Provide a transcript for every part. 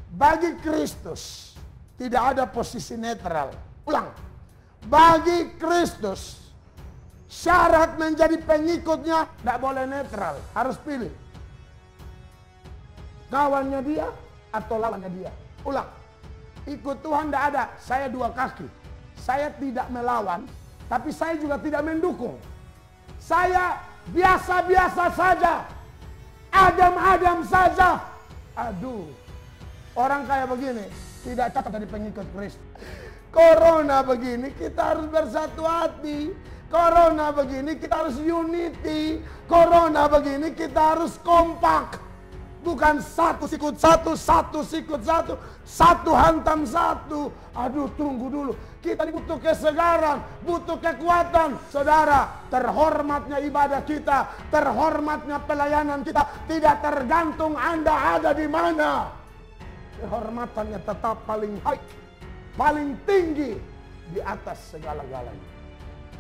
Bagi Kristus tidak ada posisi netral. Ulang. Bagi Kristus syarat menjadi pengikutnya tidak boleh netral, harus pilih. Kawannya dia atau lawannya dia. Ulang. Ikut Tuhan tidak ada, saya dua kaki. Saya tidak melawan, tapi saya juga tidak mendukung. Saya biasa-biasa saja. Adam-adam saja. Aduh. Orang kayak begini tidak cocok jadi pengikut Kristus. Corona begini kita harus bersatu hati. Corona begini kita harus unity. Corona begini kita harus kompak. Bukan satu sikut satu, satu sikut satu, satu hantam satu. Aduh, tunggu dulu. Kita butuh kesegaran, butuh kekuatan. Saudara, terhormatnya ibadah kita, terhormatnya pelayanan kita tidak tergantung Anda ada di mana. Kehormatannya tetap paling high, paling tinggi di atas segala-galanya.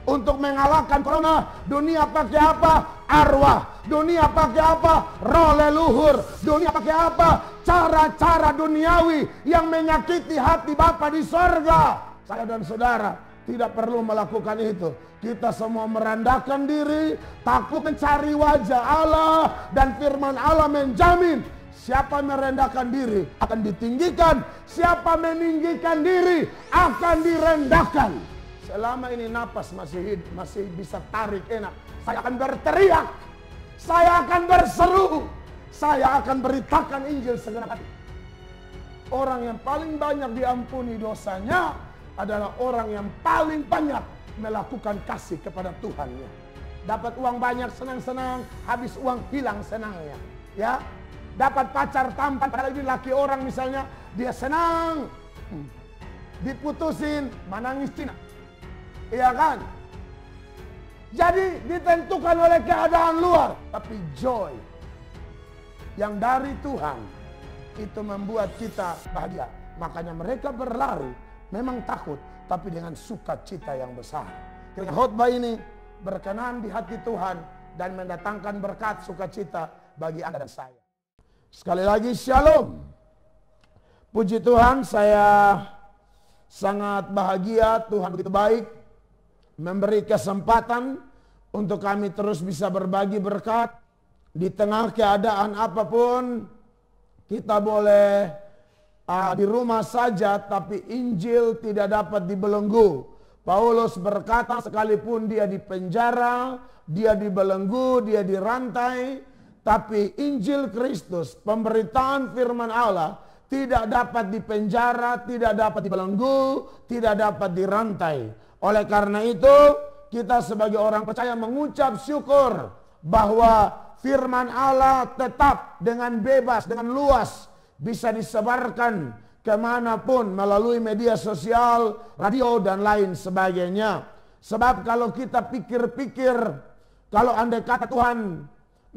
Untuk mengalahkan corona, dunia pakai apa? Arwah. Dunia pakai apa? Roh leluhur. Dunia pakai apa? Cara-cara duniawi yang menyakiti hati Bapa di sorga. Saya dan saudara tidak perlu melakukan itu. Kita semua merendahkan diri, takut mencari wajah Allah, dan firman Allah menjamin siapa merendahkan diri akan ditinggikan, siapa meninggikan diri akan direndahkan. Selama ini napas masih hidup, masih bisa tarik enak, saya akan berteriak, saya akan berseru, saya akan beritakan Injil segenap hati. Orang yang paling banyak diampuni dosanya adalah orang yang paling banyak melakukan kasih kepada Tuhannya. Dapat uang banyak senang-senang, habis uang hilang senangnya. Ya, dapat pacar tampan, padahal ini laki orang misalnya, dia senang. Diputusin, menangis Cina. Iya kan? Jadi ditentukan oleh keadaan luar. Tapi joy yang dari Tuhan itu membuat kita bahagia. Makanya mereka berlari memang takut, tapi dengan sukacita yang besar. Kiranya khotbah ini berkenan di hati Tuhan dan mendatangkan berkat sukacita bagi Anda dan saya. Sekali lagi shalom. Puji Tuhan, saya sangat bahagia. Tuhan begitu baik memberi kesempatan untuk kami terus bisa berbagi berkat. Di tengah keadaan apapun, kita boleh di rumah saja, tapi Injil tidak dapat dibelenggu. Paulus berkata sekalipun dia di penjara, dia dibelenggu, dia dirantai, tapi Injil Kristus, pemberitaan firman Allah, tidak dapat dipenjara, tidak dapat dibelenggu, tidak dapat dirantai. Oleh karena itu, kita sebagai orang percaya mengucap syukur bahwa firman Allah tetap dengan bebas, dengan luas bisa disebarkan kemanapun melalui media sosial, radio, dan lain sebagainya. Sebab kalau kita pikir-pikir, kalau andai kata Tuhan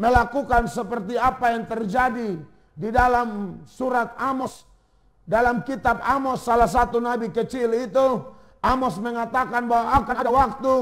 melakukan seperti apa yang terjadi di dalam surat Amos, dalam kitab Amos, salah satu nabi kecil itu, Amos mengatakan bahwa akan ada waktu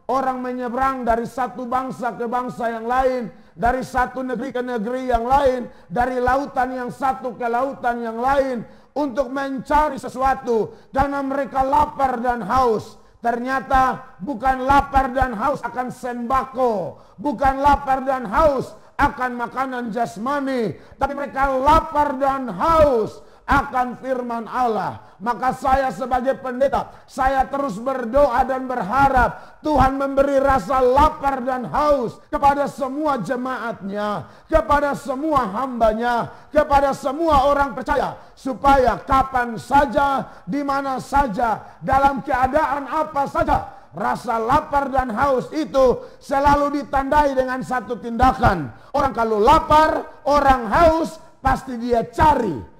orang menyeberang dari satu bangsa ke bangsa yang lain, dari satu negeri ke negeri yang lain, dari lautan yang satu ke lautan yang lain, untuk mencari sesuatu karena mereka lapar dan haus. Ternyata bukan lapar dan haus akan sembako, bukan lapar dan haus akan makanan jasmani, tapi mereka lapar dan haus akan firman Allah. Maka saya sebagai pendeta, saya terus berdoa dan berharap Tuhan memberi rasa lapar dan haus kepada semua jemaatnya, kepada semua hambanya, kepada semua orang percaya, supaya kapan saja, di mana saja, dalam keadaan apa saja, rasa lapar dan haus itu selalu ditandai dengan satu tindakan. Orang kalau lapar, orang haus, pasti dia cari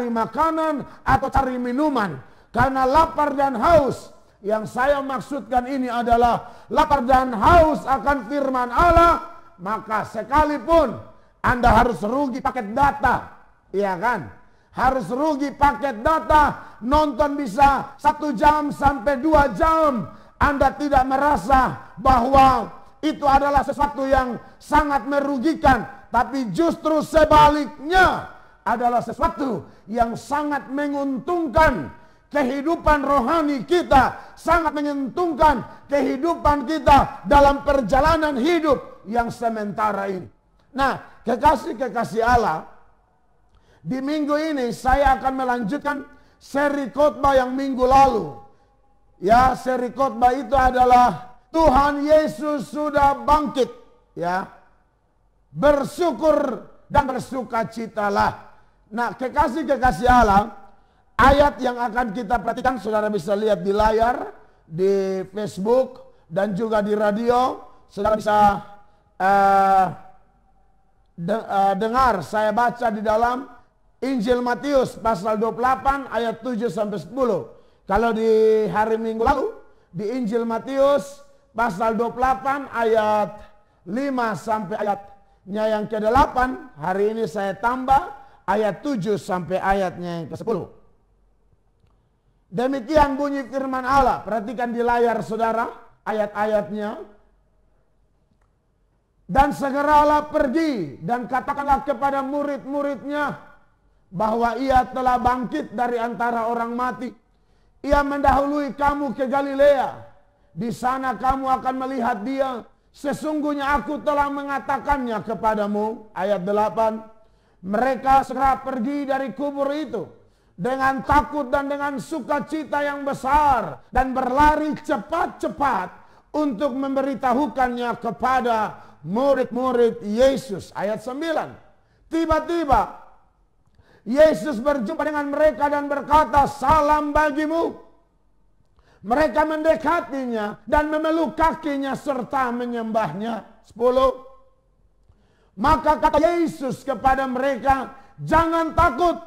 makanan atau cari minuman. Karena lapar dan haus, yang saya maksudkan ini adalah lapar dan haus akan firman Allah. Maka sekalipun Anda harus rugi paket data, iya kan? Harus rugi paket data, nonton bisa 1 jam sampai 2 jam, Anda tidak merasa bahwa itu adalah sesuatu yang sangat merugikan. Tapi justru sebaliknya, adalah sesuatu yang sangat menguntungkan kehidupan rohani kita, sangat menguntungkan kehidupan kita dalam perjalanan hidup yang sementara ini. Nah, kekasih-kekasih Allah, di minggu ini saya akan melanjutkan seri khotbah yang minggu lalu. Ya, seri khotbah itu adalah Tuhan Yesus sudah bangkit. Ya, bersyukur dan bersukacitalah. Nah, kekasih-kekasih Allah, ayat yang akan kita perhatikan, saudara bisa lihat di layar, di Facebook, dan juga di radio. Saudara bisa dengar saya baca di dalam Injil Matius pasal 28 ayat 7 sampai 10. Kalau di hari Minggu lalu di Injil Matius pasal 28 ayat 5 sampai ayatnya yang ke-8, hari ini saya tambah ayat 7 sampai ayatnya yang ke-10. Demikian bunyi firman Allah. Perhatikan di layar saudara ayat-ayatnya. Dan segeralah pergi dan katakanlah kepada murid-muridnya bahwa ia telah bangkit dari antara orang mati. Ia mendahului kamu ke Galilea. Di sana kamu akan melihat dia. Sesungguhnya aku telah mengatakannya kepadamu. Ayat 8. Mereka segera pergi dari kubur itu dengan takut dan dengan sukacita yang besar, dan berlari cepat-cepat untuk memberitahukannya kepada murid-murid Yesus. Ayat 9. Tiba-tiba Yesus berjumpa dengan mereka dan berkata, "Salam bagimu." Mereka mendekatinya dan memeluk kakinya serta menyembahnya. 10. Maka kata Yesus kepada mereka, "Jangan takut.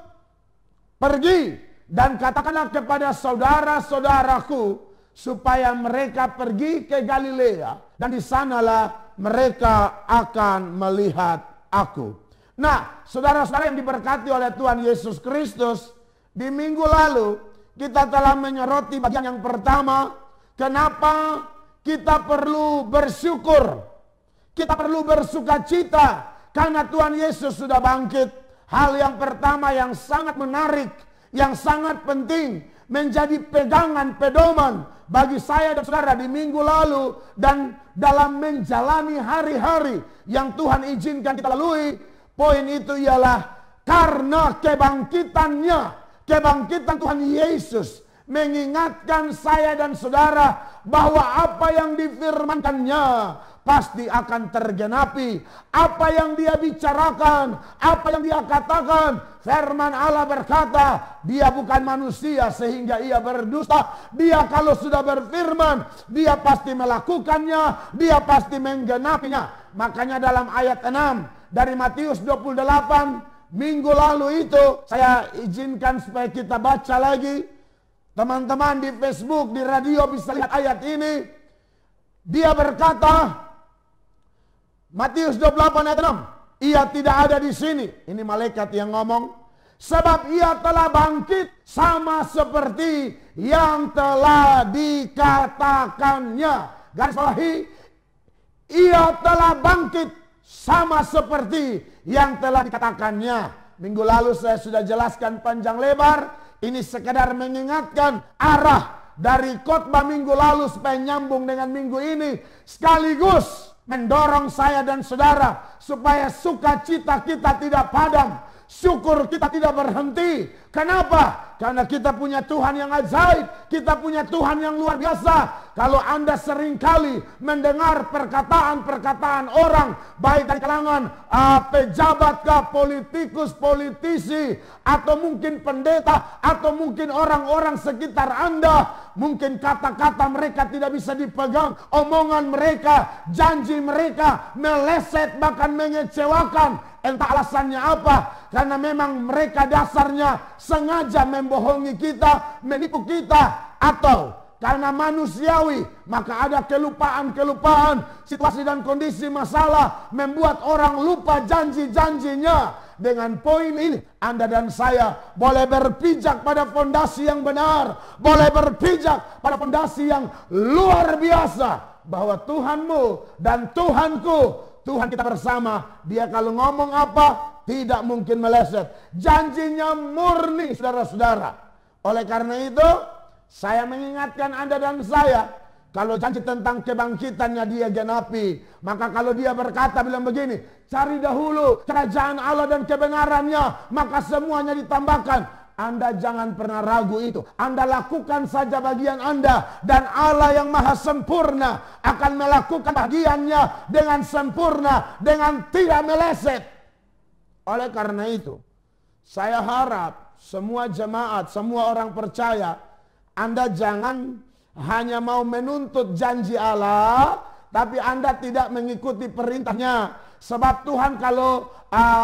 Pergi dan katakanlah kepada saudara-saudaraku supaya mereka pergi ke Galilea, dan di sanalah mereka akan melihat aku." Nah, saudara-saudara yang diberkati oleh Tuhan Yesus Kristus, di minggu lalu kita telah menyoroti bagian yang pertama, kenapa kita perlu bersyukur. Kita perlu bersukacita karena Tuhan Yesus sudah bangkit. Hal yang pertama yang sangat menarik, yang sangat penting, menjadi pegangan pedoman bagi saya dan saudara di minggu lalu dan dalam menjalani hari-hari yang Tuhan izinkan kita lalui. Poin itu ialah karena kebangkitannya, kebangkitan Tuhan Yesus mengingatkan saya dan saudara bahwa apa yang difirmankannya pasti akan tergenapi. Apa yang dia bicarakan, apa yang dia katakan, firman Allah berkata, dia bukan manusia sehingga ia berdusta. Dia kalau sudah berfirman, dia pasti melakukannya, dia pasti menggenapinya. Makanya dalam ayat 6 dari Matius 28 minggu lalu itu, saya izinkan supaya kita baca lagi. Teman-teman di Facebook, di radio bisa lihat ayat ini. Dia berkata, Matius 28 ayat 6, ia tidak ada di sini. Ini malaikat yang ngomong. Sebab ia telah bangkit sama seperti yang telah dikatakannya. Garis bawahi, ia telah bangkit sama seperti yang telah dikatakannya. Minggu lalu saya sudah jelaskan panjang lebar. Ini sekedar mengingatkan arah dari khotbah minggu lalu supaya nyambung dengan minggu ini. Sekaligus mendorong saya dan saudara supaya sukacita kita tidak padam, syukur kita tidak berhenti. Kenapa? Karena kita punya Tuhan yang ajaib, kita punya Tuhan yang luar biasa. Kalau Anda seringkali mendengar perkataan-perkataan orang, baik dari kalangan pejabat, politikus, politisi, atau mungkin pendeta, atau mungkin orang-orang sekitar Anda, mungkin kata-kata mereka tidak bisa dipegang, omongan mereka, janji mereka meleset bahkan mengecewakan. Entah alasannya apa, karena memang mereka dasarnya sengaja membohongi kita, menipu kita, atau karena manusiawi, maka ada kelupaan-kelupaan, situasi dan kondisi masalah membuat orang lupa janji-janjinya. Dengan poin ini, Anda dan saya boleh berpijak pada fondasi yang benar, boleh berpijak pada fondasi yang luar biasa, bahwa Tuhanmu dan Tuhanku, Tuhan kita bersama, dia kalau ngomong apa, tidak mungkin meleset. Janjinya murni, saudara-saudara. Oleh karena itu, saya mengingatkan Anda dan saya, kalau janji tentang kebangkitannya dia genapi, maka kalau dia berkata bilang begini, cari dahulu kerajaan Allah dan kebenarannya, maka semuanya ditambahkan. Anda jangan pernah ragu itu. Anda lakukan saja bagian Anda, dan Allah yang maha sempurna akan melakukan bagiannya dengan sempurna, dengan tidak meleset. Oleh karena itu, saya harap semua jemaat, semua orang percaya, Anda jangan hanya mau menuntut janji Allah, tapi Anda tidak mengikuti perintahnya. Sebab Tuhan kalau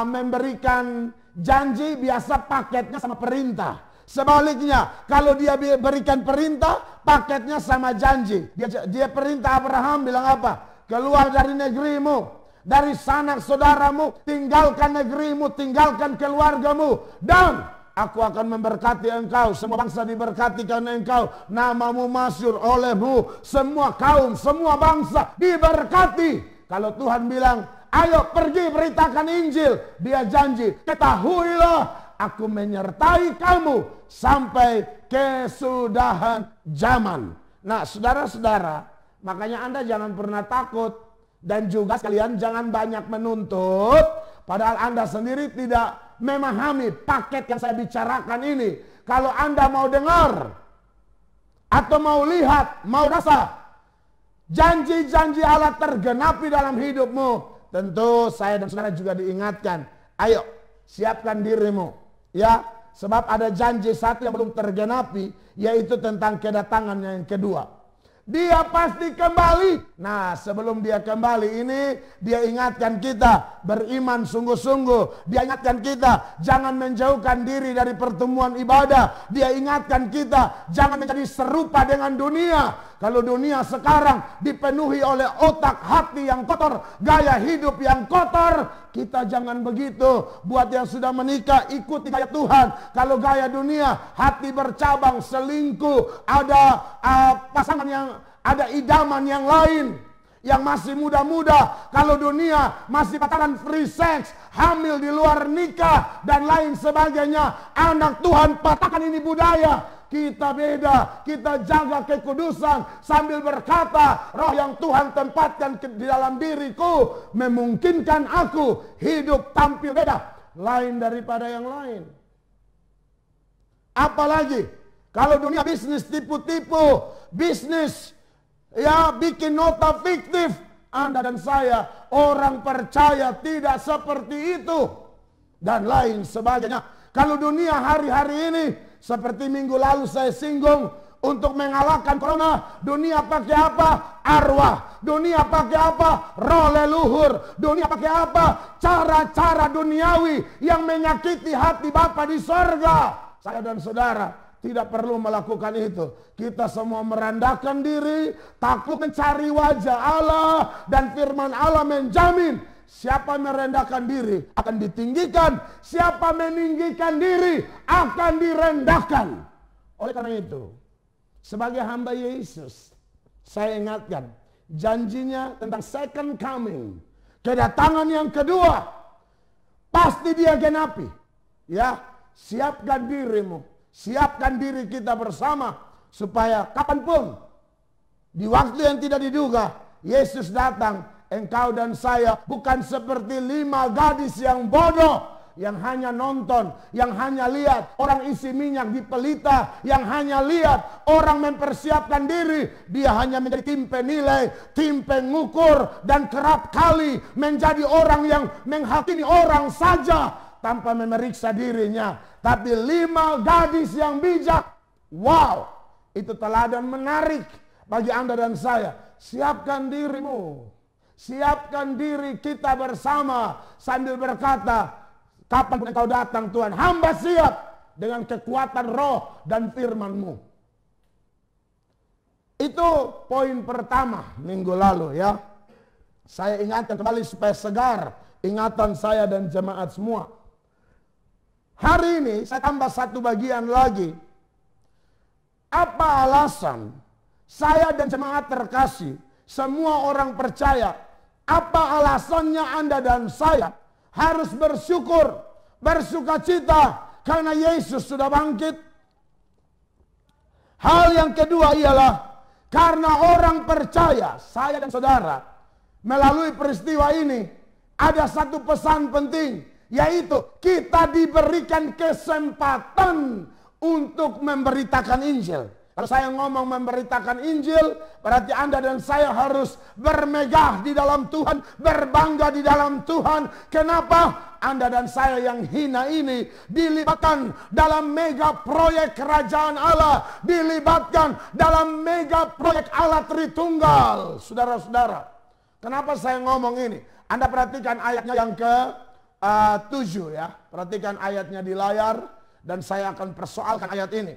memberikan janji, biasa paketnya sama perintah. Sebaliknya, kalau dia berikan perintah, paketnya sama janji. Dia perintah Abraham bilang apa? Keluar dari negerimu, dari sanak saudaramu, tinggalkan negerimu, tinggalkan keluargamu, dan aku akan memberkati engkau. Semua bangsa diberkati karena engkau. Namamu masyhur olehmu. Semua kaum, semua bangsa diberkati. Kalau Tuhan bilang, ayo pergi beritakan Injil, dia janji, ketahuilah aku menyertai kamu sampai kesudahan zaman. Nah, saudara-saudara, makanya Anda jangan pernah takut. Dan juga sekalian jangan banyak menuntut, padahal Anda sendiri tidak memahami paket yang saya bicarakan ini. Kalau Anda mau dengar, atau mau lihat, mau rasa, janji-janji Allah tergenapi dalam hidupmu, tentu saya dan saudara juga diingatkan, ayo siapkan dirimu. Ya, sebab ada janji satu yang belum tergenapi, yaitu tentang kedatangannya yang kedua. Dia pasti kembali. Nah, sebelum dia kembali ini, dia ingatkan kita beriman sungguh-sungguh. Dia ingatkan kita jangan menjauhkan diri dari pertemuan ibadah. Dia ingatkan kita jangan menjadi serupa dengan dunia. Kalau dunia sekarang dipenuhi oleh otak hati yang kotor, gaya hidup yang kotor, kita jangan begitu. Buat yang sudah menikah, ikuti gaya Tuhan. Kalau gaya dunia, hati bercabang, selingkuh, ada pasangan yang, ada idaman yang lain, yang masih muda-muda. Kalau dunia masih pacaran free sex, hamil di luar nikah, dan lain sebagainya. Anak Tuhan, patahkan ini budaya. Kita beda, kita jaga kekudusan sambil berkata, roh yang Tuhan tempatkan di dalam diriku memungkinkan aku hidup tampil beda, lain daripada yang lain. Apalagi kalau dunia bisnis tipu-tipu, bisnis ya bikin nota fiktif. Anda dan saya, orang percaya tidak seperti itu, dan lain sebagainya. Kalau dunia hari-hari ini, seperti minggu lalu saya singgung, untuk mengalahkan corona, dunia pakai apa? Arwah. Dunia pakai apa? Roh leluhur. Dunia pakai apa? Cara-cara duniawi yang menyakiti hati Bapa di sorga. Saya dan saudara tidak perlu melakukan itu. Kita semua merendahkan diri, takut mencari wajah Allah, dan firman Allah menjamin siapa merendahkan diri akan ditinggikan, siapa meninggikan diri akan direndahkan. Oleh karena itu, sebagai hamba Yesus, saya ingatkan janjinya tentang second coming, kedatangan yang kedua, pasti dia genapi. Ya, siapkan dirimu, siapkan diri kita bersama, supaya kapanpun, di waktu yang tidak diduga, Yesus datang. Engkau dan saya bukan seperti 5 gadis yang bodoh, yang hanya nonton, yang hanya lihat orang isi minyak di pelita, yang hanya lihat orang mempersiapkan diri. Dia hanya menjadi tim penilai, tim pengukur, dan kerap kali menjadi orang yang menghakimi orang saja tanpa memeriksa dirinya. Tapi 5 gadis yang bijak, wow, itu teladan menarik bagi Anda dan saya. Siapkan dirimu. Siapkan diri kita bersama sambil berkata, kapan engkau datang Tuhan, hamba siap dengan kekuatan roh dan firman-Mu. Itu poin pertama minggu lalu ya. Saya ingatkan kembali supaya segar ingatan saya dan jemaat semua. Hari ini saya tambah satu bagian lagi. Apa alasan saya dan jemaat terkasih, semua orang percaya, apa alasannya Anda dan saya harus bersyukur, bersukacita karena Yesus sudah bangkit. Hal yang kedua ialah karena orang percaya, saya dan saudara, melalui peristiwa ini ada satu pesan penting, yaitu kita diberikan kesempatan untuk memberitakan Injil. Kalau saya ngomong memberitakan Injil, berarti Anda dan saya harus bermegah di dalam Tuhan, berbangga di dalam Tuhan. Kenapa? Anda dan saya yang hina ini dilibatkan dalam mega proyek kerajaan Allah, dilibatkan dalam mega proyek Allah Tritunggal. Saudara-saudara, kenapa saya ngomong ini? Anda perhatikan ayatnya yang ke-7 ya. Perhatikan ayatnya di layar dan saya akan persoalkan ayat ini.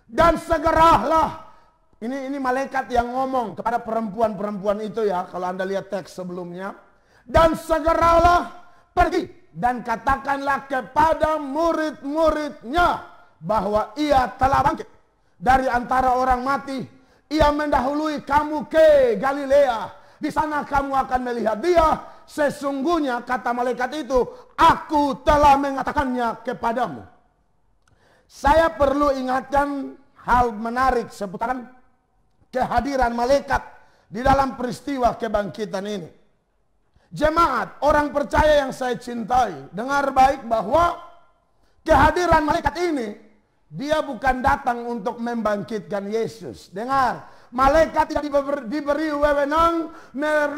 Dan segeralah, ini malaikat yang ngomong kepada perempuan-perempuan itu ya, kalau Anda lihat teks sebelumnya. Dan segeralah pergi dan katakanlah kepada murid-muridnya bahwa ia telah bangkit dari antara orang mati. Ia mendahului kamu ke Galilea. Di sana kamu akan melihat dia. Sesungguhnya kata malaikat itu, aku telah mengatakannya kepadamu. Saya perlu ingatkan hal menarik seputaran kehadiran malaikat di dalam peristiwa kebangkitan ini. Jemaat, orang percaya yang saya cintai, dengar baik bahwa kehadiran malaikat ini, dia bukan datang untuk membangkitkan Yesus. Dengar, malaikat tidak diberi wewenang,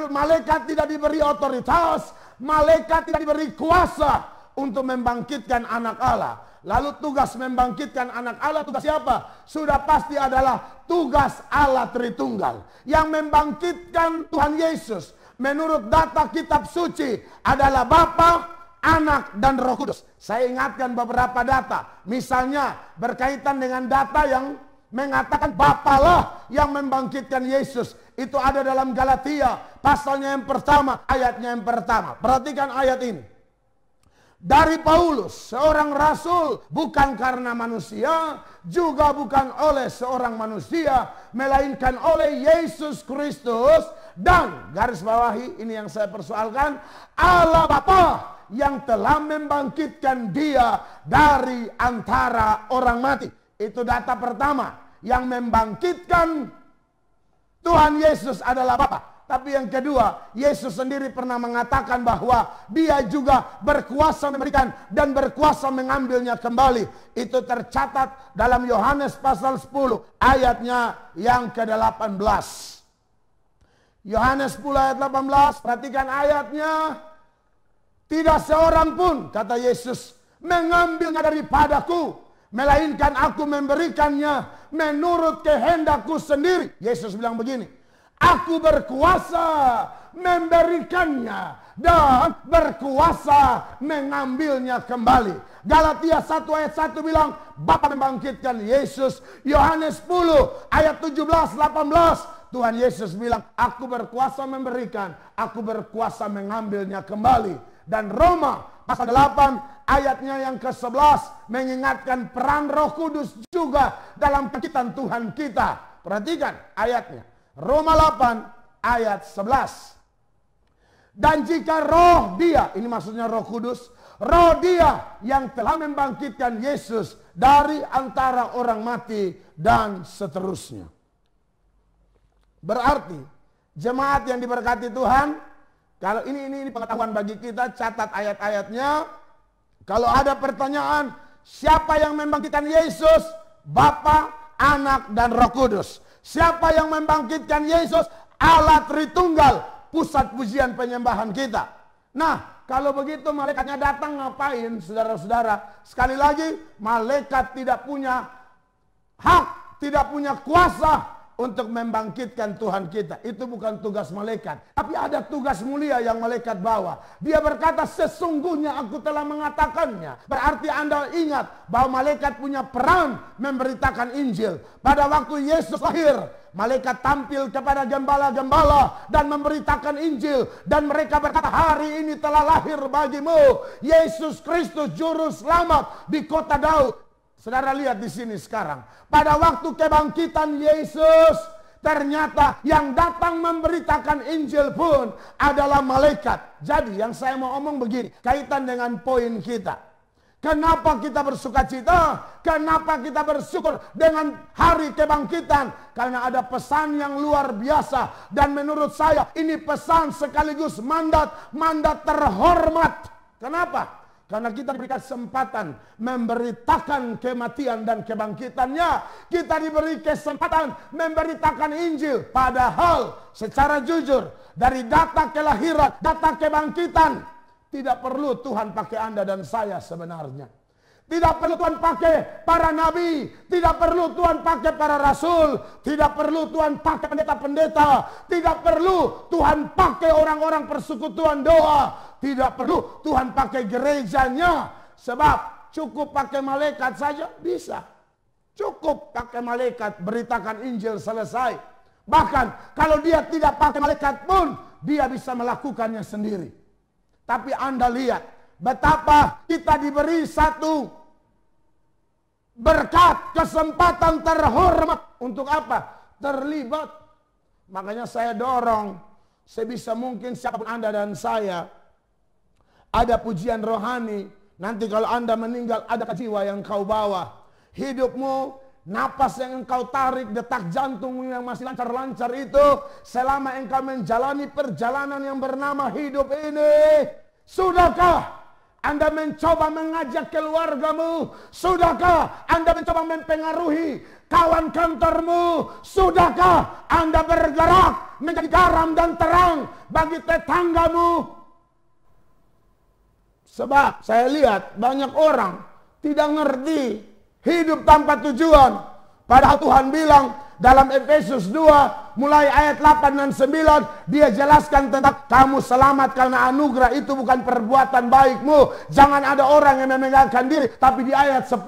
malaikat tidak diberi otoritas, malaikat tidak diberi kuasa untuk membangkitkan anak Allah. Lalu tugas membangkitkan anak Allah, tugas siapa? Sudah pasti adalah tugas Allah Tritunggal. Yang membangkitkan Tuhan Yesus menurut data kitab suci adalah Bapa, Anak, dan Roh Kudus. Saya ingatkan beberapa data. Misalnya berkaitan dengan data yang mengatakan Bapalah yang membangkitkan Yesus. Itu ada dalam Galatia pasalnya yang pertama, ayatnya yang pertama. Perhatikan ayat ini. Dari Paulus, seorang rasul, bukan karena manusia, juga bukan oleh seorang manusia, melainkan oleh Yesus Kristus, dan garis bawahi, ini yang saya persoalkan, Allah Bapa yang telah membangkitkan dia dari antara orang mati. Itu data pertama, yang membangkitkan Tuhan Yesus adalah Bapa. Tapi yang kedua, Yesus sendiri pernah mengatakan bahwa dia juga berkuasa memberikan dan berkuasa mengambilnya kembali. Itu tercatat dalam Yohanes pasal 10 ayatnya yang ke-18. Yohanes 10 ayat 18, perhatikan ayatnya. Tidak seorang pun, kata Yesus, mengambilnya daripadaku, melainkan aku memberikannya menurut kehendakku sendiri. Yesus bilang begini, aku berkuasa memberikannya dan berkuasa mengambilnya kembali. Galatia 1 ayat 1 bilang Bapa membangkitkan Yesus. Yohanes 10 ayat 17-18 Tuhan Yesus bilang aku berkuasa memberikan, aku berkuasa mengambilnya kembali. Dan Roma pasal 8 ayatnya yang ke-11 mengingatkan peran Roh Kudus juga dalam bangkitan Tuhan kita. Perhatikan ayatnya. Roma 8 ayat 11. Dan jika roh dia, ini maksudnya Roh Kudus, roh dia yang telah membangkitkan Yesus dari antara orang mati dan seterusnya. Berarti jemaat yang diberkati Tuhan, kalau ini pengetahuan bagi kita, catat ayat-ayatnya. Kalau ada pertanyaan, siapa yang membangkitkan Yesus? Bapa, Anak, dan Roh Kudus. Siapa yang membangkitkan Yesus? Allah Tritunggal, pusat pujian penyembahan kita. Nah, kalau begitu malaikatnya datang ngapain, saudara-saudara? Sekali lagi, malaikat tidak punya hak, tidak punya kuasa untuk membangkitkan Tuhan kita. Itu bukan tugas malaikat. Tapi ada tugas mulia yang malaikat bawa. Dia berkata, sesungguhnya aku telah mengatakannya. Berarti Anda ingat bahwa malaikat punya peran memberitakan Injil. Pada waktu Yesus lahir, malaikat tampil kepada gembala-gembala dan memberitakan Injil. Dan mereka berkata, hari ini telah lahir bagimu Yesus Kristus Juru Selamat di kota Daud. Saudara lihat di sini sekarang. Pada waktu kebangkitan Yesus, Ternyata yang datang memberitakan Injil pun adalah malaikat. Jadi yang saya mau omong begini, kaitan dengan poin kita. Kenapa kita bersuka cita? Kenapa kita bersyukur dengan hari kebangkitan? Karena ada pesan yang luar biasa. Dan menurut saya ini pesan sekaligus mandat terhormat. Kenapa? Karena kita diberi kesempatan memberitakan kematian dan kebangkitannya. Kita diberi kesempatan memberitakan Injil. Padahal secara jujur dari data kelahiran, data kebangkitan, tidak perlu Tuhan pakai Anda dan saya sebenarnya. Tidak perlu Tuhan pakai para nabi. Tidak perlu Tuhan pakai para rasul. Tidak perlu Tuhan pakai pendeta-pendeta. Tidak perlu Tuhan pakai orang-orang persekutuan doa. Tidak perlu Tuhan pakai gerejanya. Sebab cukup pakai malaikat saja bisa. Cukup pakai malaikat beritakan Injil selesai. Bahkan kalau dia tidak pakai malaikat pun dia bisa melakukannya sendiri. Tapi Anda lihat betapa kita diberi satu berkat, kesempatan terhormat. Untuk apa? Terlibat. Makanya saya dorong sebisa mungkin siapapun Anda dan saya, ada pujian rohani. Nanti kalau Anda meninggal, ada jiwa yang kau bawa. Hidupmu, napas yang engkau tarik, detak jantungmu yang masih lancar-lancar itu, selama engkau menjalani perjalanan yang bernama hidup ini. Sudahkah Anda mencoba mengajak keluargamu? Sudahkah Anda mencoba mempengaruhi kawan kantormu? Sudahkah Anda bergerak menjadi garam dan terang bagi tetanggamu? Sebab saya lihat banyak orang tidak ngerti hidup tanpa tujuan. Padahal Tuhan bilang dalam Efesus 2 mulai ayat 8 dan 9, dia jelaskan tentang kamu selamat karena anugerah, itu bukan perbuatan baikmu. Jangan ada orang yang memegangkan diri. Tapi di ayat 10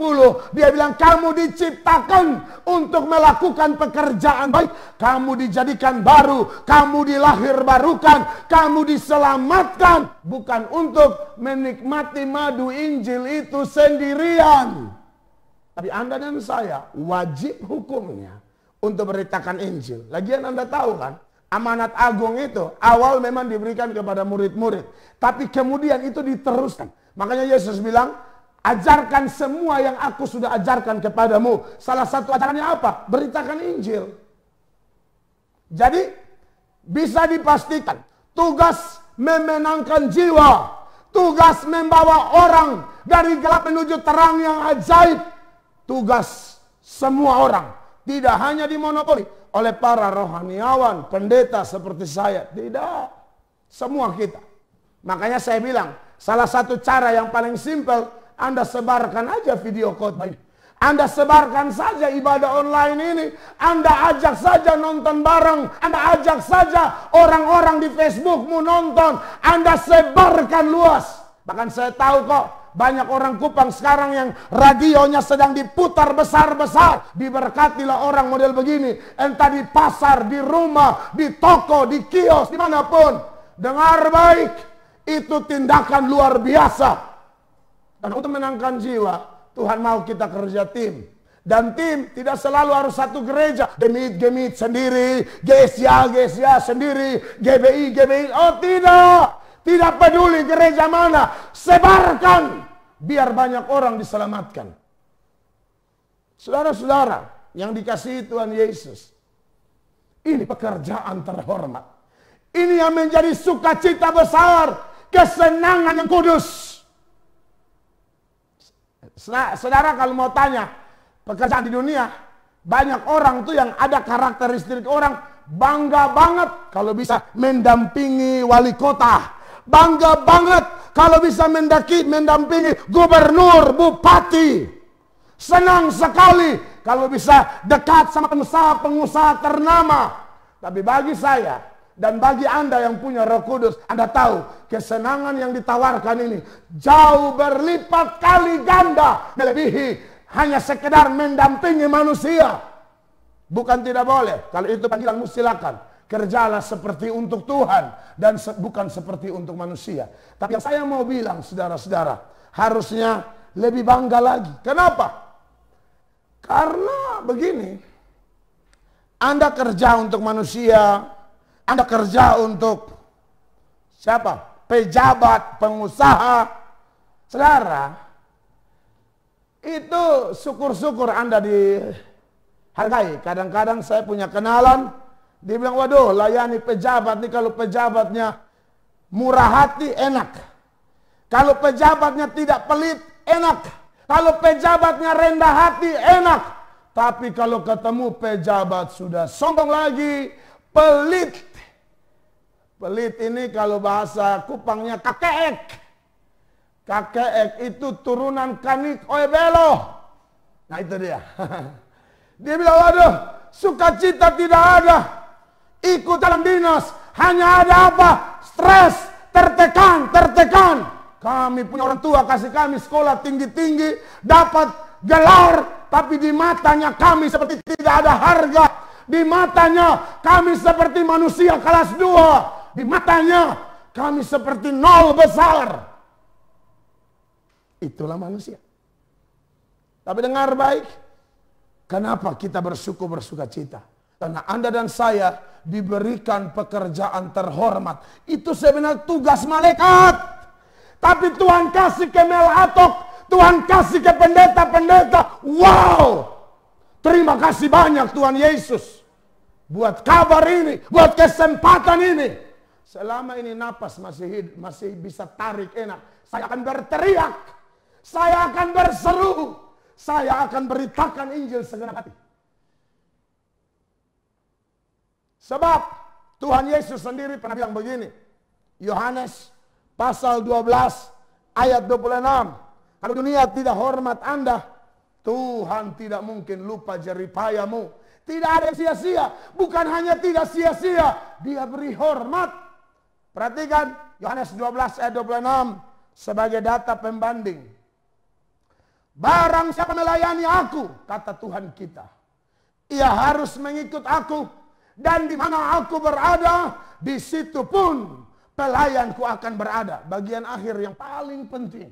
dia bilang kamu diciptakan untuk melakukan pekerjaan baik. Kamu dijadikan baru, kamu dilahirbarukan, kamu diselamatkan. Bukan untuk menikmati madu Injil itu sendirian. Tapi Anda dan saya wajib hukumnya untuk beritakan Injil. Lagian Anda tahu kan, amanat agung itu awal memang diberikan kepada murid-murid. Tapi kemudian itu diteruskan. Makanya Yesus bilang, ajarkan semua yang aku sudah ajarkan kepadamu. Salah satu ajarannya apa? Beritakan Injil. Jadi bisa dipastikan tugas memenangkan jiwa, tugas membawa orang dari gelap menuju terang yang ajaib, tugas semua orang. Tidak hanya dimonopoli oleh para rohaniawan, pendeta seperti saya. Tidak. Semua kita. Makanya saya bilang, salah satu cara yang paling simpel, Anda sebarkan aja video khotbah ini. Anda sebarkan saja ibadah online ini. Anda ajak saja nonton bareng. Anda ajak saja orang-orang di Facebookmu nonton. Anda sebarkan luas. Bahkan saya tahu kok, banyak orang Kupang sekarang yang radionya sedang diputar besar-besar. Diberkatilah orang model begini. Entah di pasar, di rumah, di toko, di kios, dimanapun. Dengar baik. Itu tindakan luar biasa. Dan untuk menangkan jiwa, Tuhan mau kita kerja tim. Dan tim tidak selalu harus satu gereja. Gemit sendiri. Gesia sendiri. GBI. Oh tidak. Tidak peduli gereja mana, sebarkan biar banyak orang diselamatkan. Saudara-saudara yang dikasihi Tuhan Yesus, ini pekerjaan terhormat. Ini yang menjadi sukacita besar, kesenangan yang kudus. Saudara kalau mau tanya pekerjaan di dunia, banyak orang tuh yang ada karakteristik orang bangga banget kalau bisa mendampingi wali kota. Bangga banget kalau bisa mendampingi gubernur, bupati. Senang sekali kalau bisa dekat sama pengusaha ternama. Tapi bagi saya dan bagi Anda yang punya Roh Kudus, Anda tahu kesenangan yang ditawarkan ini jauh berlipat kali ganda melebihi hanya sekedar mendampingi manusia. Bukan tidak boleh, kalau itu panggilanmu silakan. Kerjalah seperti untuk Tuhan dan bukan seperti untuk manusia. Tapi yang saya mau bilang, saudara-saudara, harusnya lebih bangga lagi. Kenapa? Karena begini, Anda kerja untuk manusia, Anda kerja untuk siapa? Pejabat, pengusaha. Saudara, itu syukur-syukur Anda dihargai. Kadang-kadang saya punya kenalan, dia bilang, waduh layani pejabat nih, kalau pejabatnya murah hati enak. Kalau pejabatnya tidak pelit enak. Kalau pejabatnya rendah hati enak. Tapi kalau ketemu pejabat sudah sombong lagi, pelit. Pelit ini kalau bahasa Kupangnya kakeek. Kakeek itu turunan kanik oebelo. Nah itu dia. Dia bilang, waduh, sukacita tidak ada. Ikut dalam dinas, hanya ada apa? Stres, tertekan. Kami punya orang tua kasih kami sekolah tinggi-tinggi, dapat gelar, tapi di matanya kami seperti tidak ada harga. Di matanya kami seperti manusia kelas 2. Di matanya kami seperti nol besar. Itulah manusia. Tapi dengar baik, kenapa kita bersuka cita? Karena Anda dan saya diberikan pekerjaan terhormat. Itu sebenarnya tugas malaikat. Tapi Tuhan kasih ke Melatok, Tuhan kasih ke pendeta-pendeta. Wow! Terima kasih banyak Tuhan Yesus. Buat kabar ini, buat kesempatan ini. Selama ini napas masih bisa tarik enak. Saya akan berteriak. Saya akan berseru. Saya akan beritakan Injil segenap hati. Sebab Tuhan Yesus sendiri pernah bilang begini. Yohanes pasal 12 ayat 26. Kalau dunia tidak hormat Anda, Tuhan tidak mungkin lupa jeripayamu. Tidak ada yang sia-sia. Bukan hanya tidak sia-sia, Dia beri hormat. Perhatikan Yohanes 12 ayat 26 sebagai data pembanding. Barang siapa melayani aku, kata Tuhan kita, ia harus mengikut aku, dan di mana aku berada, di situ pun pelayanku akan berada. Bagian akhir yang paling penting.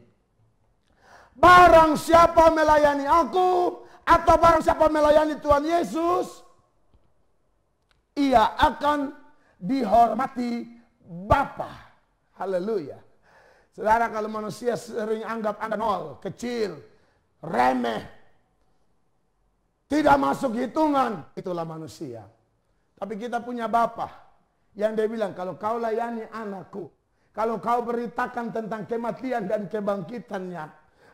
Barang siapa melayani aku, atau barang siapa melayani Tuhan Yesus, ia akan dihormati Bapa. Haleluya. Saudara, kalau manusia sering anggap Anda nol, kecil, remeh, tidak masuk hitungan, itulah manusia. Tapi kita punya Bapa yang Dia bilang, kalau kau layani anakku, kalau kau beritakan tentang kematian dan kebangkitannya,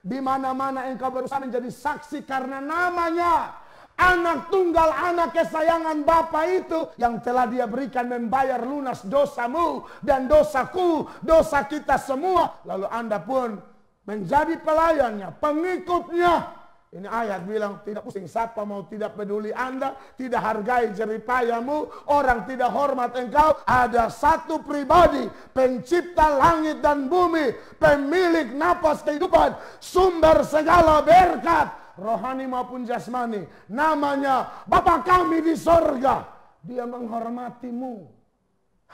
di mana-mana engkau berusaha menjadi saksi karena namanya, anak tunggal, anak kesayangan Bapa itu, yang telah Dia berikan membayar lunas dosamu dan dosaku, dosa kita semua. Lalu Anda pun menjadi pelayannya, pengikutnya. Ini ayat bilang, tidak pusing siapa mau tidak peduli Anda, tidak hargai jeripayamu, orang tidak hormat engkau. Ada satu pribadi, pencipta langit dan bumi, pemilik napas kehidupan, sumber segala berkat, rohani maupun jasmani. Namanya Bapa kami di sorga. Dia menghormatimu.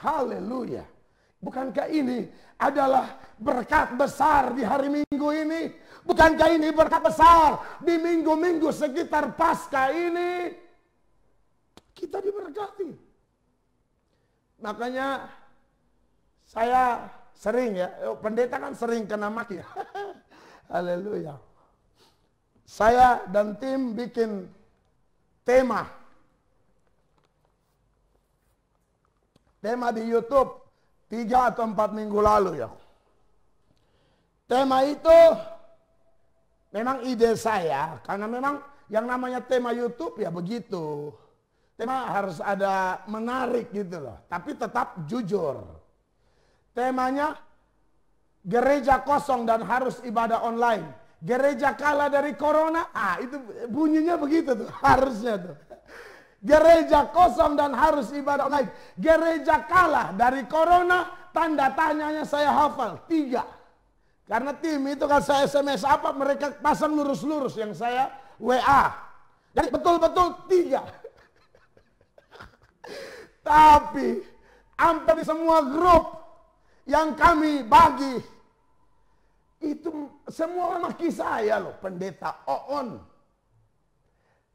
Haleluya. Bukankah ini adalah berkat besar di hari Minggu ini? Bukankah ini berkat besar di minggu-minggu sekitar Paskah ini? Kita diberkati. Makanya saya sering pendeta kan sering kena maki. Haleluya. Saya dan tim bikin tema di YouTube 3 atau 4 minggu lalu ya. Tema itu memang ide saya, karena memang yang namanya tema YouTube ya begitu. Tema harus ada menarik gitu loh, tapi tetap jujur. Temanya gereja kosong dan harus ibadah online. Gereja kalah dari corona, itu bunyinya begitu tuh, harusnya tuh. Gereja kosong dan harus ibadah online. Gereja kalah dari corona, tanda tanyanya saya hafal 3. Karena tim itu kan saya SMS apa, mereka pasang lurus-lurus yang saya WA. Jadi betul-betul 3. Tapi hampir di semua grup yang kami bagi, itu semua maki saya loh, pendeta Oon.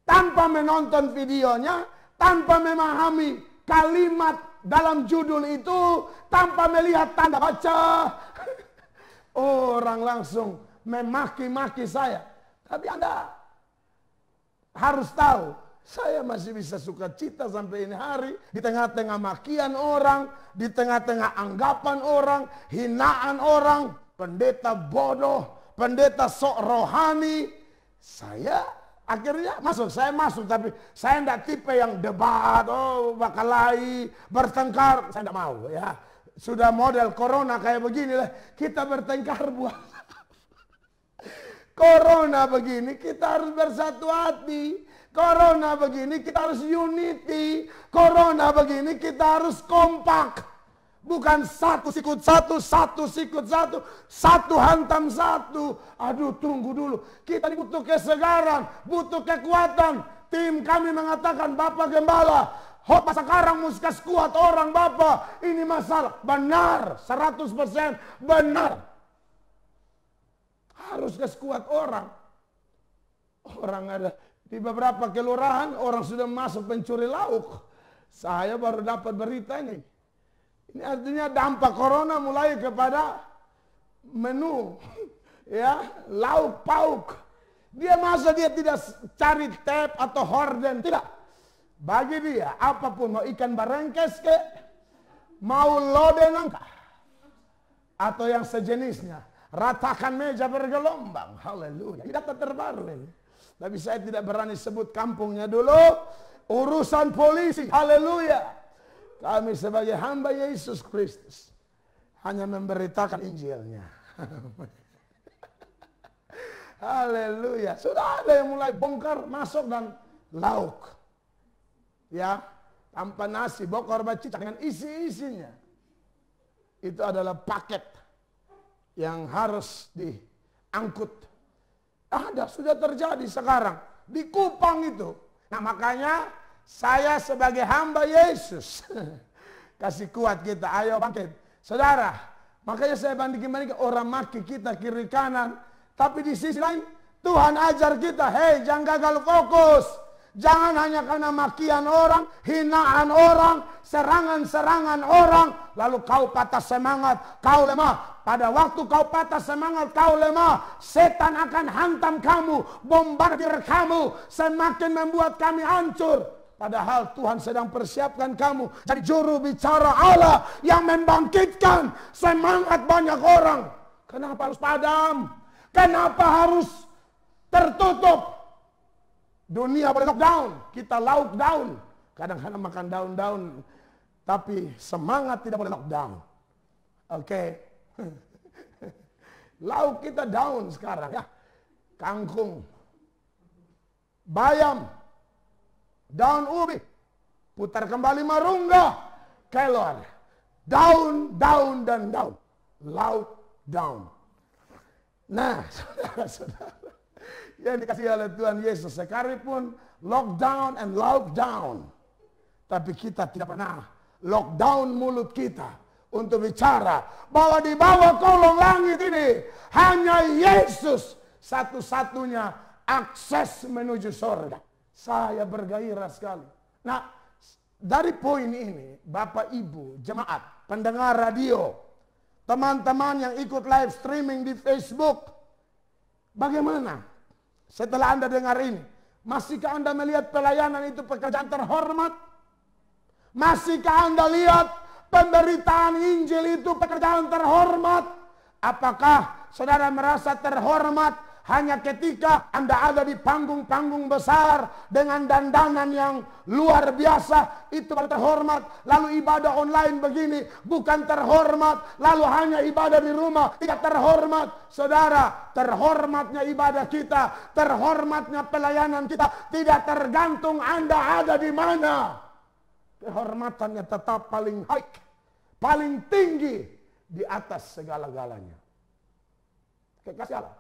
Tanpa menonton videonya, tanpa memahami kalimat dalam judul itu, tanpa melihat tanda baca, orang langsung memaki-maki saya. Tapi Anda harus tahu, saya masih bisa sukacita sampai ini hari. Di tengah-tengah makian orang, di tengah-tengah anggapan orang, hinaan orang, pendeta bodoh, pendeta sok rohani. Saya akhirnya saya masuk. Tapi saya tidak tipe yang debat, bakalahi, bertengkar. Saya tidak mau ya. Sudah model corona kayak beginilah. Kita bertengkar buat corona begini, kita harus bersatu hati. Corona begini, kita harus unity. Corona begini, kita harus kompak. Bukan satu sikut satu, satu sikut satu, satu hantam satu. Aduh, tunggu dulu. Kita butuh kesegaran, butuh kekuatan. Tim kami mengatakan, Bapak Gembala, Hotma sekarang muskas kuat orang Bapak. Ini masalah. Benar, 100% benar. Harus kuat orang. Orang ada di beberapa kelurahan, orang sudah masuk pencuri lauk. Saya baru dapat berita ini. Ini artinya dampak corona mulai kepada menu. Ya, lauk pauk. Dia tidak cari tap atau horden. Tidak. Bagi dia, apapun, mau ikan barengkes ke, mau lode nangka, atau yang sejenisnya. Ratakan meja bergelombang. Haleluya. Ini data terbaru ini. Tapi saya tidak berani sebut kampungnya dulu. Urusan polisi. Haleluya. Kami sebagai hamba Yesus Kristus hanya memberitakan Injilnya. Haleluya. Sudah ada yang mulai bongkar, masuk dan lauk. Ya, tanpa nasi, bokor bacicak dengan isi-isinya. Itu adalah paket yang harus diangkut. Ada, sudah terjadi sekarang. Di Kupang itu. Nah makanya saya sebagai hamba Yesus. Kasih kuat kita, ayo bangkit. Saudara, makanya saya bandingin orang maki kita kiri kanan. Tapi di sisi lain, Tuhan ajar kita, hei jangan gagal fokus. Jangan hanya karena makian orang, hinaan orang, serangan-serangan orang, lalu kau patah semangat, kau lemah. Pada waktu kau patah semangat, kau lemah, setan akan hantam kamu, bombardir kamu, semakin membuat kami hancur. Padahal Tuhan sedang persiapkan kamu jadi juru bicara Allah yang membangkitkan semangat banyak orang. Kenapa harus padam? Kenapa harus tertutup? Dunia boleh lockdown, kita lockdown. Kadang-kadang makan daun-daun, tapi semangat tidak boleh lockdown. Oke. Lauk kita down sekarang ya. Kangkung, bayam, daun ubi, putar kembali marungga, kelor, daun, daun, dan daun. Lauk down. Nah, saudara-saudara, yang dikasih oleh Tuhan Yesus sekalipun lockdown and lockdown. Tapi kita tidak pernah lockdown mulut kita untuk bicara bahwa di bawah kolong langit ini hanya Yesus satu-satunya akses menuju surga. Saya bergairah sekali. Nah, dari poin ini, Bapak Ibu, jemaat, pendengar radio, teman-teman yang ikut live streaming di Facebook, bagaimana? Setelah Anda dengar ini, masihkah Anda melihat pelayanan itu pekerjaan terhormat? Masihkah Anda lihat pemberitaan Injil itu pekerjaan terhormat? Apakah saudara merasa terhormat hanya ketika Anda ada di panggung-panggung besar dengan dandanan yang luar biasa, itu baru terhormat? Lalu ibadah online begini bukan terhormat, lalu hanya ibadah di rumah tidak terhormat? Saudara, terhormatnya ibadah kita, terhormatnya pelayanan kita tidak tergantung Anda ada di mana. Kehormatannya tetap paling high, paling tinggi di atas segala-galanya. Kekasih Allah,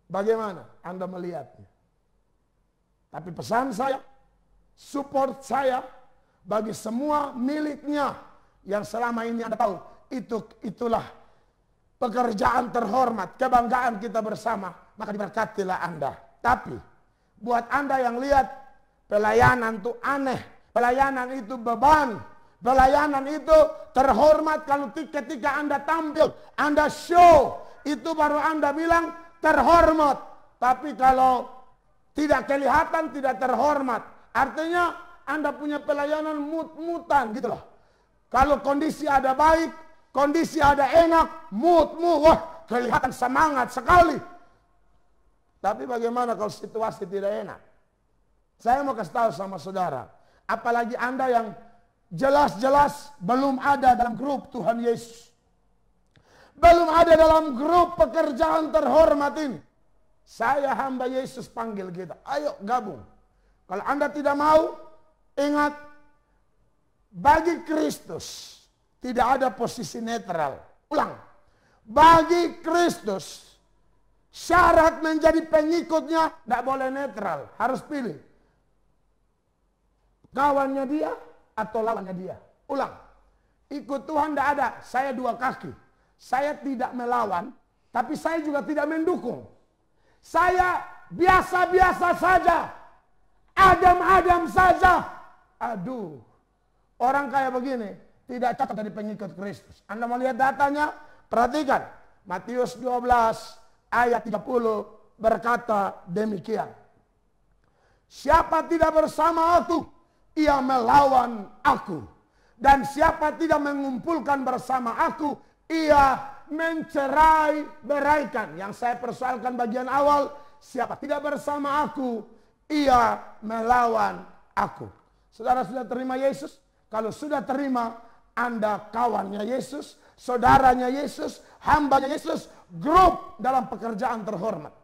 bagaimana Anda melihatnya? Tapi pesan saya, support saya bagi semua miliknya yang selama ini Anda tahu, itulah pekerjaan terhormat, kebanggaan kita bersama, maka diberkatilah Anda. Tapi buat Anda yang lihat pelayanan itu aneh, pelayanan itu beban, pelayanan itu terhormat kalau ketika Anda tampil, Anda show, itu baru Anda bilang terhormat. Tapi kalau tidak kelihatan, tidak terhormat. Artinya Anda punya pelayanan mut-mutan gitu loh. Kalau kondisi ada baik, kondisi ada enak, wah kelihatan semangat sekali. Tapi bagaimana kalau situasi tidak enak? Saya mau kasih tahu sama saudara, apalagi Anda yang jelas-jelas belum ada dalam grup Tuhan Yesus. Belum ada dalam grup pekerjaan terhormat ini. Saya hamba Yesus panggil kita, ayo gabung. Kalau Anda tidak mau, ingat, bagi Kristus tidak ada posisi netral. Ulang, bagi Kristus syarat menjadi pengikutnya tidak boleh netral, harus pilih. Kawannya dia atau lawannya dia. Ulang, ikut Tuhan tidak ada, saya dua kaki. Saya tidak melawan, tapi saya juga tidak mendukung. Saya biasa-biasa saja, adam-adam saja. Aduh, orang kayak begini tidak cocok jadi pengikut Kristus. Anda mau lihat datanya? Perhatikan, Matius 12 ayat 30 berkata demikian. Siapa tidak bersama aku, ia melawan aku. Dan siapa tidak mengumpulkan bersama aku, ia mencerai-beraikan. Yang saya persoalkan bagian awal, siapa tidak bersama aku, ia melawan aku. Saudara sudah terima Yesus? Kalau sudah terima, Anda kawannya Yesus, saudaranya Yesus, hambanya Yesus, grup dalam pekerjaan terhormat.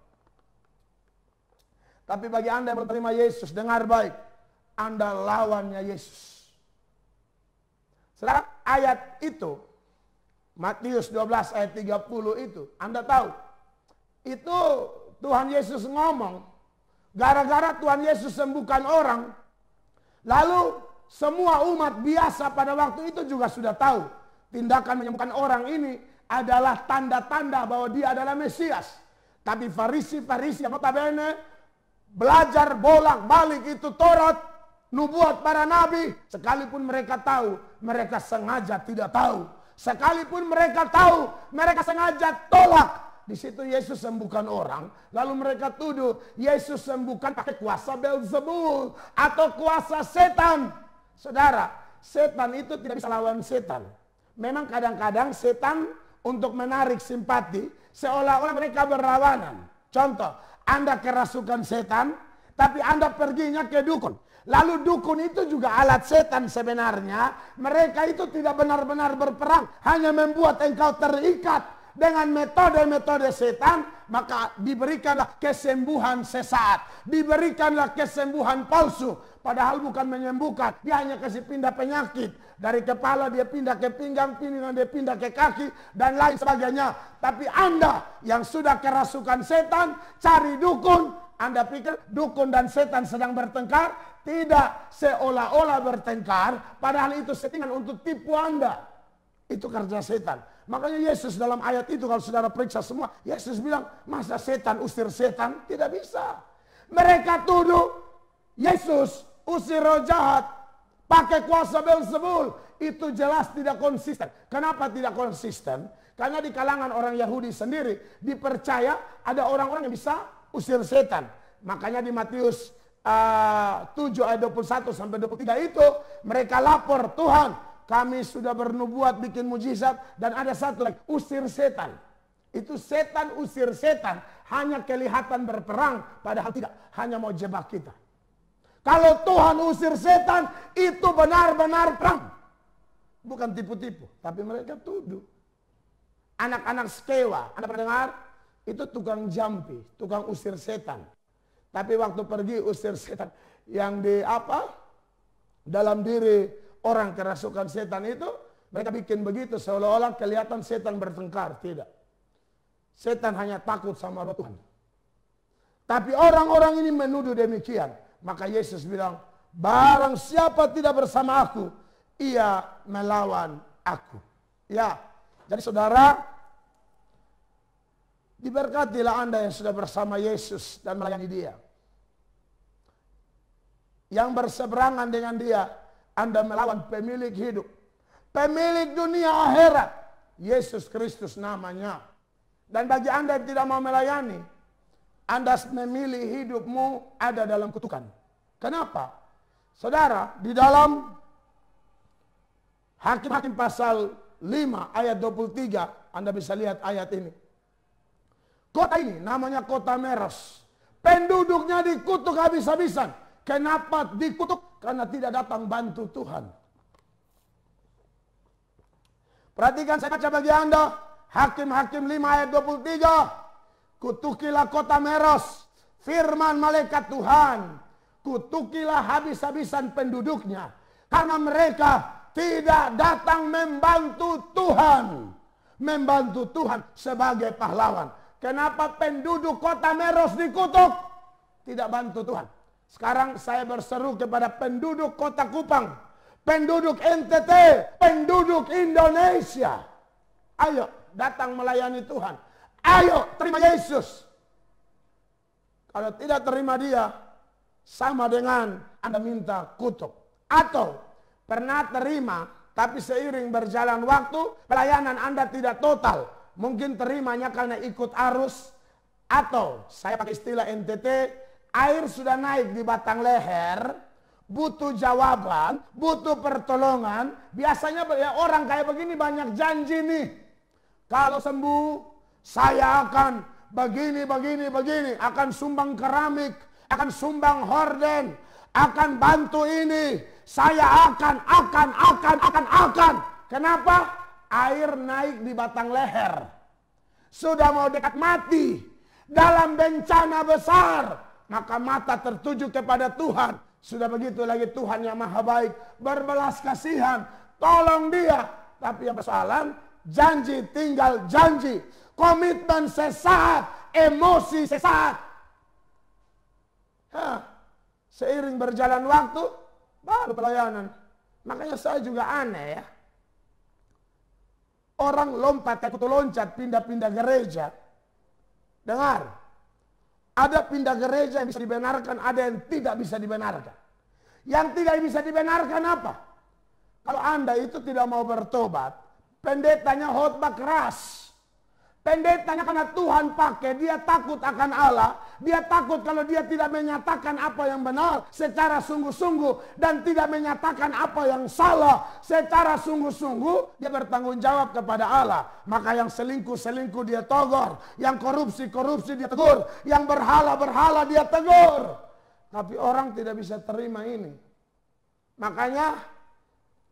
Tapi bagi Anda yang berterima Yesus, dengar baik, Anda lawannya Yesus. Saudara, ayat itu, Matius 12 ayat 30 itu, Anda tahu, itu Tuhan Yesus ngomong, gara-gara Tuhan Yesus sembuhkan orang, lalu semua umat biasa pada waktu itu juga sudah tahu, tindakan menyembuhkan orang ini adalah tanda-tanda bahwa dia adalah Mesias. Tapi Farisi-Farisi yang notabene belajar bolak-balik itu Taurat, nubuat para nabi, sekalipun mereka tahu, mereka sengaja tidak tahu. Sekalipun mereka tahu, mereka sengaja tolak. Di situ Yesus sembuhkan orang, lalu mereka tuduh Yesus sembuhkan pakai kuasa Beelzebul atau kuasa setan. Saudara, setan itu tidak bisa lawan setan. Memang kadang-kadang setan untuk menarik simpati, seolah-olah mereka berlawanan. Contoh, Anda kerasukan setan, tapi Anda perginya ke dukun. Lalu dukun itu juga alat setan sebenarnya. Mereka itu tidak benar-benar berperang, hanya membuat engkau terikat dengan metode-metode setan. Maka diberikanlah kesembuhan sesaat, diberikanlah kesembuhan palsu. Padahal bukan menyembuhkan, dia hanya kasih pindah penyakit. Dari kepala dia pindah ke pinggang, pinggang dia pindah ke kaki, dan lain sebagainya. Tapi Anda yang sudah kerasukan setan, cari dukun. Anda pikir dukun dan setan sedang bertengkar? Tidak, seolah-olah bertengkar, padahal itu settingan untuk tipu Anda. Itu kerja setan. Makanya Yesus dalam ayat itu, kalau saudara periksa semua, Yesus bilang, masa setan usir setan? Tidak bisa. Mereka tuduh Yesus usir roh jahat pakai kuasa Beelzebul. Itu jelas tidak konsisten. Kenapa tidak konsisten? Karena di kalangan orang Yahudi sendiri dipercaya ada orang-orang yang bisa usir setan. Makanya di Matius 7 ayat 21 sampai 23 itu mereka lapor, Tuhan, kami sudah bernubuat bikin mujizat, dan ada satu lagi, usir setan. Itu setan usir setan, hanya kelihatan berperang, padahal tidak, hanya mau jebak kita. Kalau Tuhan usir setan, itu benar-benar perang. Bukan tipu-tipu, tapi mereka tuduh. Anak-anak Skewa, Anda pernah dengar? Itu tukang jampi, tukang usir setan. Tapi waktu pergi usir setan yang di apa? Dalam diri orang kerasukan setan itu, mereka bikin begitu seolah-olah kelihatan setan bertengkar. Tidak. Setan hanya takut sama roh Tuhan. Tapi orang-orang ini menuduh demikian. Maka Yesus bilang, barang siapa tidak bersama aku, ia melawan aku. Ya, jadi saudara, diberkatilah Anda yang sudah bersama Yesus dan melayani Dia. yang berseberangan dengan dia, Anda melawan pemilik hidup, pemilik dunia akhirat, Yesus Kristus namanya. Dan bagi Anda yang tidak mau melayani, Anda memilih hidupmu ada dalam kutukan. Kenapa? Saudara, di dalam Hakim-Hakim pasal 5 ayat 23, Anda bisa lihat ayat ini. Kota ini namanya kota Meros. Penduduknya dikutuk habis-habisan. Kenapa dikutuk? Karena tidak datang bantu Tuhan. Perhatikan saya baca bagi Anda. Hakim-Hakim 5 ayat 23. Kutukilah kota Meros. Firman malaikat Tuhan. Kutukilah habis-habisan penduduknya. Karena mereka tidak datang membantu Tuhan. Membantu Tuhan sebagai pahlawan. Kenapa penduduk kota Meros dikutuk? Tidak bantu Tuhan. Sekarang saya berseru kepada penduduk kota Kupang, penduduk NTT, penduduk Indonesia. Ayo datang melayani Tuhan. Ayo terima Yesus. Kalau tidak terima dia, sama dengan Anda minta kutuk. Atau pernah terima, tapi seiring berjalan waktu, pelayanan Anda tidak total. Mungkin terimanya karena ikut arus. Atau saya pakai istilah NTT, air sudah naik di batang leher, butuh jawaban, butuh pertolongan. Biasanya orang kayak begini banyak janji nih. Kalau sembuh, saya akan begini, akan sumbang keramik, akan sumbang horden, akan bantu ini. Saya akan. Kenapa? Air naik di batang leher. Sudah mau dekat mati. Dalam bencana besar. Maka mata tertuju kepada Tuhan. Sudah begitu lagi Tuhan yang maha baik. Berbelas kasihan. Tolong dia. Tapi yang persoalan. Janji tinggal janji. Komitmen sesaat. Emosi sesaat. Seiring berjalan waktu. Baru pelayanan. Makanya saya juga aneh ya. Orang lompat kayak kutu loncat, pindah-pindah gereja. Dengar. Ada pindah gereja yang bisa dibenarkan, ada yang tidak bisa dibenarkan. Yang tidak bisa dibenarkan apa? Kalau Anda itu tidak mau bertobat, pendetanya khotbah keras. Pendetanya karena Tuhan pakai, dia takut akan Allah. Dia takut kalau dia tidak menyatakan apa yang benar secara sungguh-sungguh. Dan tidak menyatakan apa yang salah secara sungguh-sungguh. Dia bertanggung jawab kepada Allah. Maka yang selingkuh-selingkuh dia tegur. Yang korupsi-korupsi dia tegur. Yang berhala-berhala dia tegur. Tapi orang tidak bisa terima ini. Makanya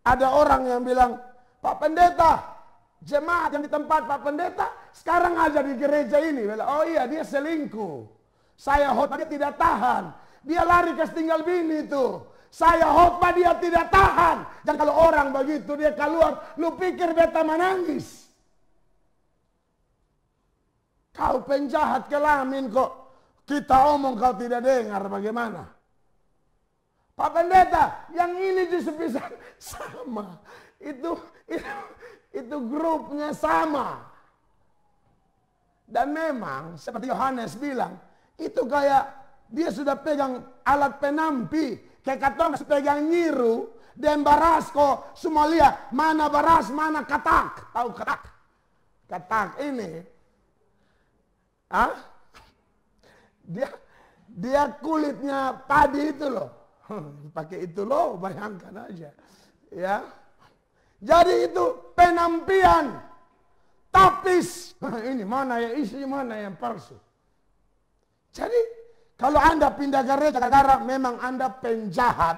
ada orang yang bilang, Pak Pendeta, jemaat yang di tempat Pak Pendeta sekarang aja di gereja ini. Oh iya, dia selingkuh. Saya khotbah dia tidak tahan. Dia lari ke tinggal bini itu. Saya khotbah dia tidak tahan. Dan kalau orang begitu dia keluar, lu pikir beta menangis? Kau penjahat kelamin kok. Kita omong kau tidak dengar bagaimana? Pak Pendeta, yang ini justru bisa sama. Itu grupnya sama. Dan memang seperti Yohanes bilang, itu kayak dia sudah pegang alat penampi. Kayak katong pegang nyiru. Dan barasko semua lihat. Mana baras, mana katak. Tahu katak? Katak ini. Dia kulitnya padi itu loh. Pakai itu loh, bayangkan aja. Ya. Jadi itu penampian. Tapis. Ini mana yang isi, mana yang palsu. Jadi kalau Anda pindah gereja gara-gara memang Anda penjahat.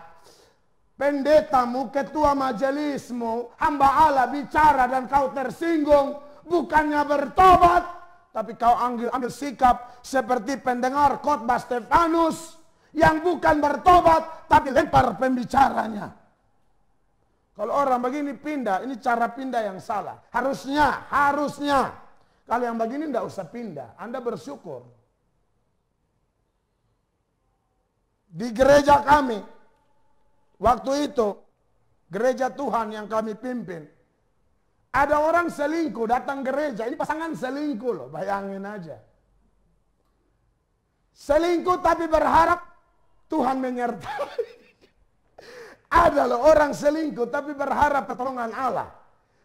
Pendetamu, ketua majelismu, hamba Allah bicara dan kau tersinggung. Bukannya bertobat. Tapi kau ambil sikap seperti pendengar khotbah Stefanus. Yang bukan bertobat tapi lempar pembicaranya. Kalau orang begini pindah, ini cara pindah yang salah. Harusnya. Kalau yang begini tidak usah pindah. Anda bersyukur. Di gereja kami, waktu itu, gereja Tuhan yang kami pimpin, ada orang selingkuh datang gereja. Ini pasangan selingkuh loh, bayangin aja. Selingkuh tapi berharap Tuhan menyertai. Ada loh orang selingkuh tapi berharap pertolongan Allah.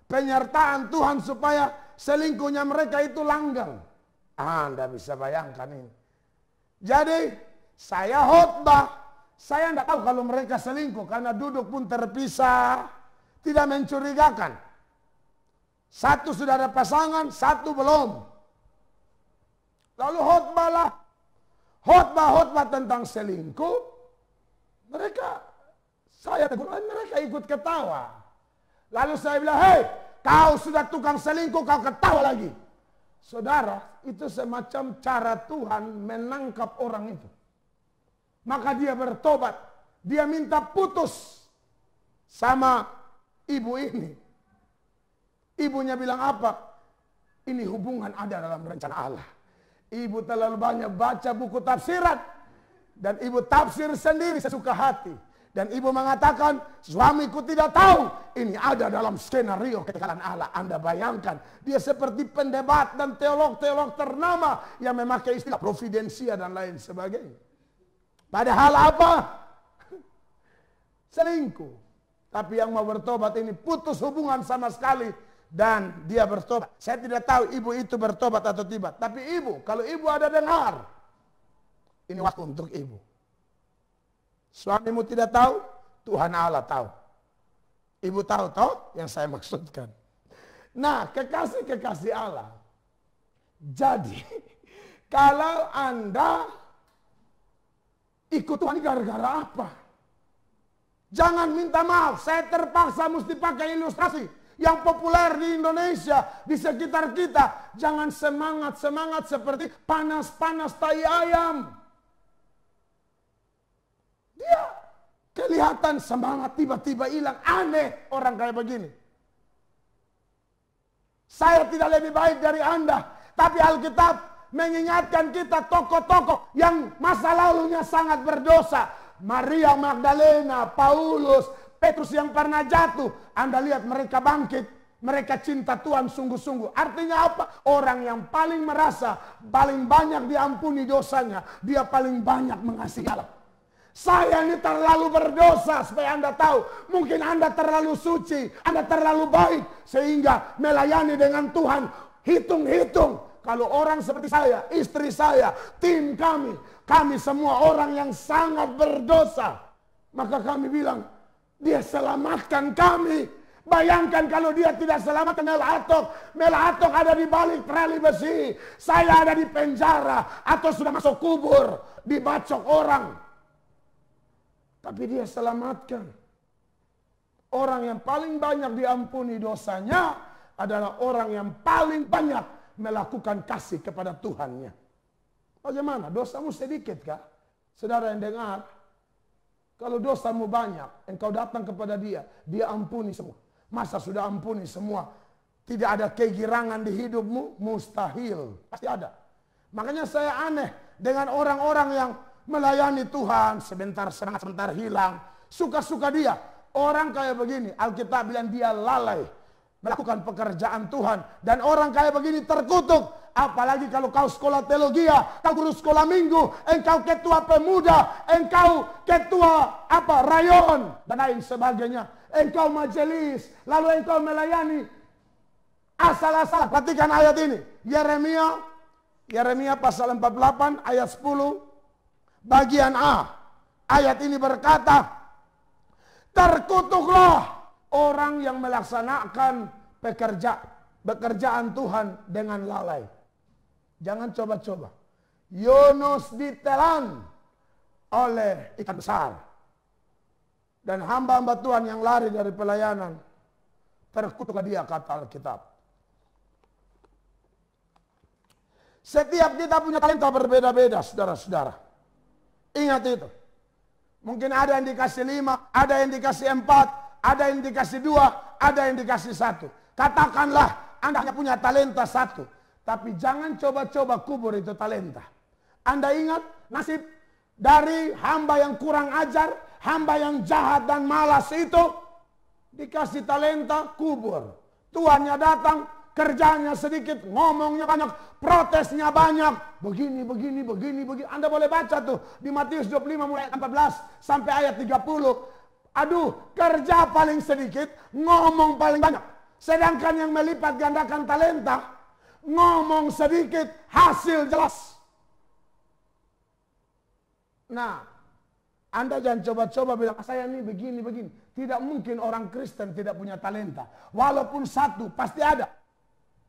Penyertaan Tuhan supaya selingkuhnya mereka itu langgeng. Anda bisa bayangkan ini. Jadi saya khotbah, saya tidak tahu kalau mereka selingkuh karena duduk pun terpisah, tidak mencurigakan. Satu sudah ada pasangan, satu belum. Lalu khotbahlah, khotbah tentang selingkuh. Saya tegur, mereka ikut ketawa. Lalu saya bilang, hei, kau sudah tukang selingkuh, kau ketawa lagi. Saudara, itu semacam cara Tuhan menangkap orang itu. Maka dia bertobat. Dia minta putus sama ibu ini. Ibunya bilang apa? Ini hubungan ada dalam rencana Allah. Ibu terlalu banyak baca buku tafsiran. Dan ibu tafsir sendiri sesuka hati. Dan ibu mengatakan, suamiku tidak tahu. Ini ada dalam skenario kekekalan Allah. Anda bayangkan, dia seperti pendebat dan teolog-teolog ternama yang memakai istilah providensia dan lain sebagainya. Padahal apa? Selingkuh. Tapi yang mau bertobat ini putus hubungan sama sekali. Dan dia bertobat. Saya tidak tahu ibu itu bertobat atau tidak. Tapi ibu, kalau ibu ada dengar, ini waktu untuk ibu. Suamimu tidak tahu, Tuhan Allah tahu. Ibu tahu toh yang saya maksudkan. Nah, kekasih-kekasih Allah. Jadi, kalau Anda ikut Tuhan gara-gara apa? Jangan minta maaf, saya terpaksa mesti pakai ilustrasi yang populer di Indonesia, di sekitar kita. Jangan semangat-semangat seperti panas-panas tai ayam. Dia kelihatan semangat tiba-tiba hilang. Aneh orang kayak begini. Saya tidak lebih baik dari Anda. Tapi Alkitab mengingatkan kita tokoh-tokoh yang masa lalunya sangat berdosa. Maria Magdalena, Paulus, Petrus yang pernah jatuh. Anda lihat mereka bangkit. Mereka cinta Tuhan sungguh-sungguh. Artinya apa? Orang yang paling merasa paling banyak diampuni dosanya. Dia paling banyak mengasihi Allah. Saya ini terlalu berdosa supaya Anda tahu. Mungkin Anda terlalu suci, Anda terlalu baik sehingga melayani dengan Tuhan. Hitung-hitung. Kalau orang seperti saya, istri saya, tim kami semua orang yang sangat berdosa. Maka kami bilang, dia selamatkan kami. Bayangkan kalau dia tidak selamatkan Melatok ada di balik tali besi. Saya ada di penjara atau sudah masuk kubur, dibacok orang. Tapi dia selamatkan. Orang yang paling banyak diampuni dosanya adalah orang yang paling banyak melakukan kasih kepada Tuhannya. Bagaimana? Dosamu sedikit kah? Saudara yang dengar, kalau dosamu banyak, engkau datang kepada dia, dia ampuni semua. Masa sudah ampuni semua, tidak ada kegirangan di hidupmu? Mustahil. Pasti ada. Makanya saya aneh dengan orang-orang yang melayani Tuhan, sebentar semangat, sebentar hilang. Suka-suka dia. Orang kayak begini, Alkitab bilang dia lalai melakukan pekerjaan Tuhan. Dan orang kayak begini terkutuk. Apalagi kalau kau sekolah teologi, kau guru sekolah minggu, engkau ketua pemuda, engkau ketua rayon, dan lain sebagainya. Engkau majelis, lalu engkau melayani. Asal-asal, perhatikan ayat ini. Yeremia pasal 48 ayat 10. Bagian A, ayat ini berkata, terkutuklah orang yang melaksanakan pekerjaan Tuhan dengan lalai. Jangan coba-coba. Yunus ditelan oleh ikan besar. Dan hamba-hamba Tuhan yang lari dari pelayanan, terkutuklah dia, kata Alkitab. Setiap kita punya talenta berbeda-beda, saudara-saudara. Ingat itu. Mungkin ada yang dikasih 5, ada yang dikasih 4, ada yang dikasih 2, ada yang dikasih 1. Katakanlah Anda hanya punya talenta 1. Tapi jangan coba-coba kubur itu talenta. Anda ingat nasib dari hamba yang kurang ajar, hamba yang jahat dan malas itu? Dikasih talenta, kubur. Tuannya datang, kerjanya sedikit, ngomongnya banyak, protesnya banyak. Begini. Anda boleh baca tuh di Matius 25 mulai 14 sampai ayat 30. Aduh, kerja paling sedikit, ngomong paling banyak. Sedangkan yang melipat gandakan talenta, ngomong sedikit, hasil jelas. Nah, Anda jangan coba-coba bilang, saya ini begini. Tidak mungkin orang Kristen tidak punya talenta. Walaupun satu, pasti ada.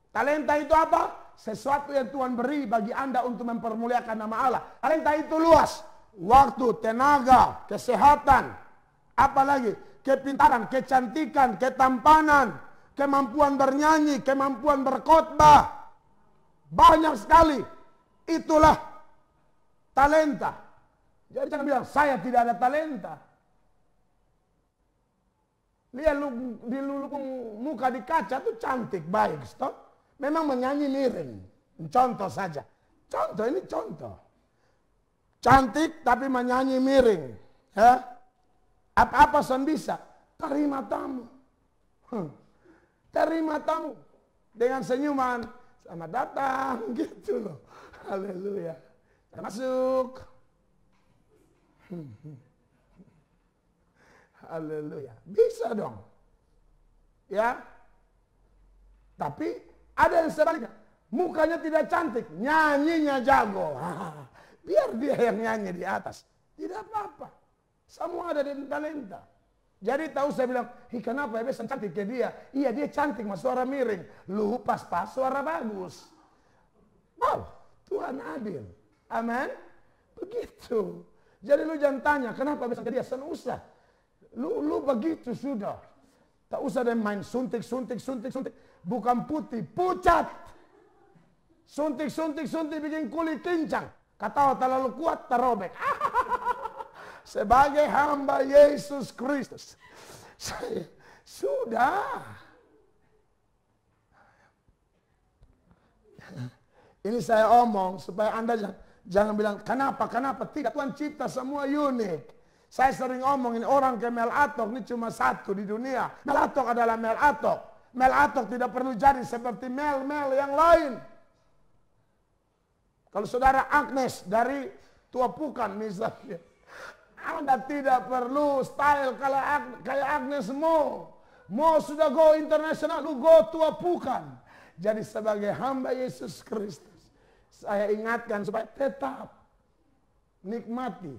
Talenta itu apa? Sesuatu yang Tuhan beri bagi Anda untuk mempermuliakan nama Allah. Talenta itu luas. Waktu, tenaga, kesehatan, apalagi kepintaran, kecantikan, ketampanan, kemampuan bernyanyi, kemampuan berkhotbah. Banyak sekali. Itulah talenta. Jadi jangan bilang, saya tidak ada talenta. Lihat lu muka di kaca tuh cantik, baik. Stop. Memang menyanyi miring. Contoh saja. Ini contoh. Cantik tapi menyanyi miring. Ya? Apa son bisa? Terima tamu. Terima tamu. Dengan senyuman. Selamat datang. Gitu loh. Haleluya. Masuk. Haleluya. Bisa dong. Ya. Tapi ada yang sebaliknya. Mukanya tidak cantik. Nyanyinya jago. Biar dia yang nyanyi di atas. Tidak apa-apa. Semua ada di talenta. Jadi tahu saya bilang, kenapa ya bisa cantik ke dia? Iya dia cantik mas suara miring. Lu pas-pas suara bagus. Wow, Tuhan adil. Amin. Begitu. Jadi lu jangan tanya, kenapa bisa ke dia? Sen usah. Lu begitu sudah. Tak usah deh main suntik. Bukan putih, pucat. Suntik bikin kulit kincang. Kata terlalu kuat, terobek. Sebagai hamba Yesus Kristus. Saya sudah. Ini saya omong supaya Anda jangan bilang, kenapa? Tidak, Tuhan cipta semua unik. Saya sering omongin orang ke Mel Atok, ini cuma satu di dunia. Mel Atok adalah Mel Atok. Mel Atok tidak perlu jadi seperti Mel yang lain. Kalau saudara Agnes dari Tuapukan misalnya. Anda tidak perlu style kayak Agnes Mo. Mo sudah go internasional, lu go Tuapukan. Jadi sebagai hamba Yesus Kristus, saya ingatkan supaya tetap nikmati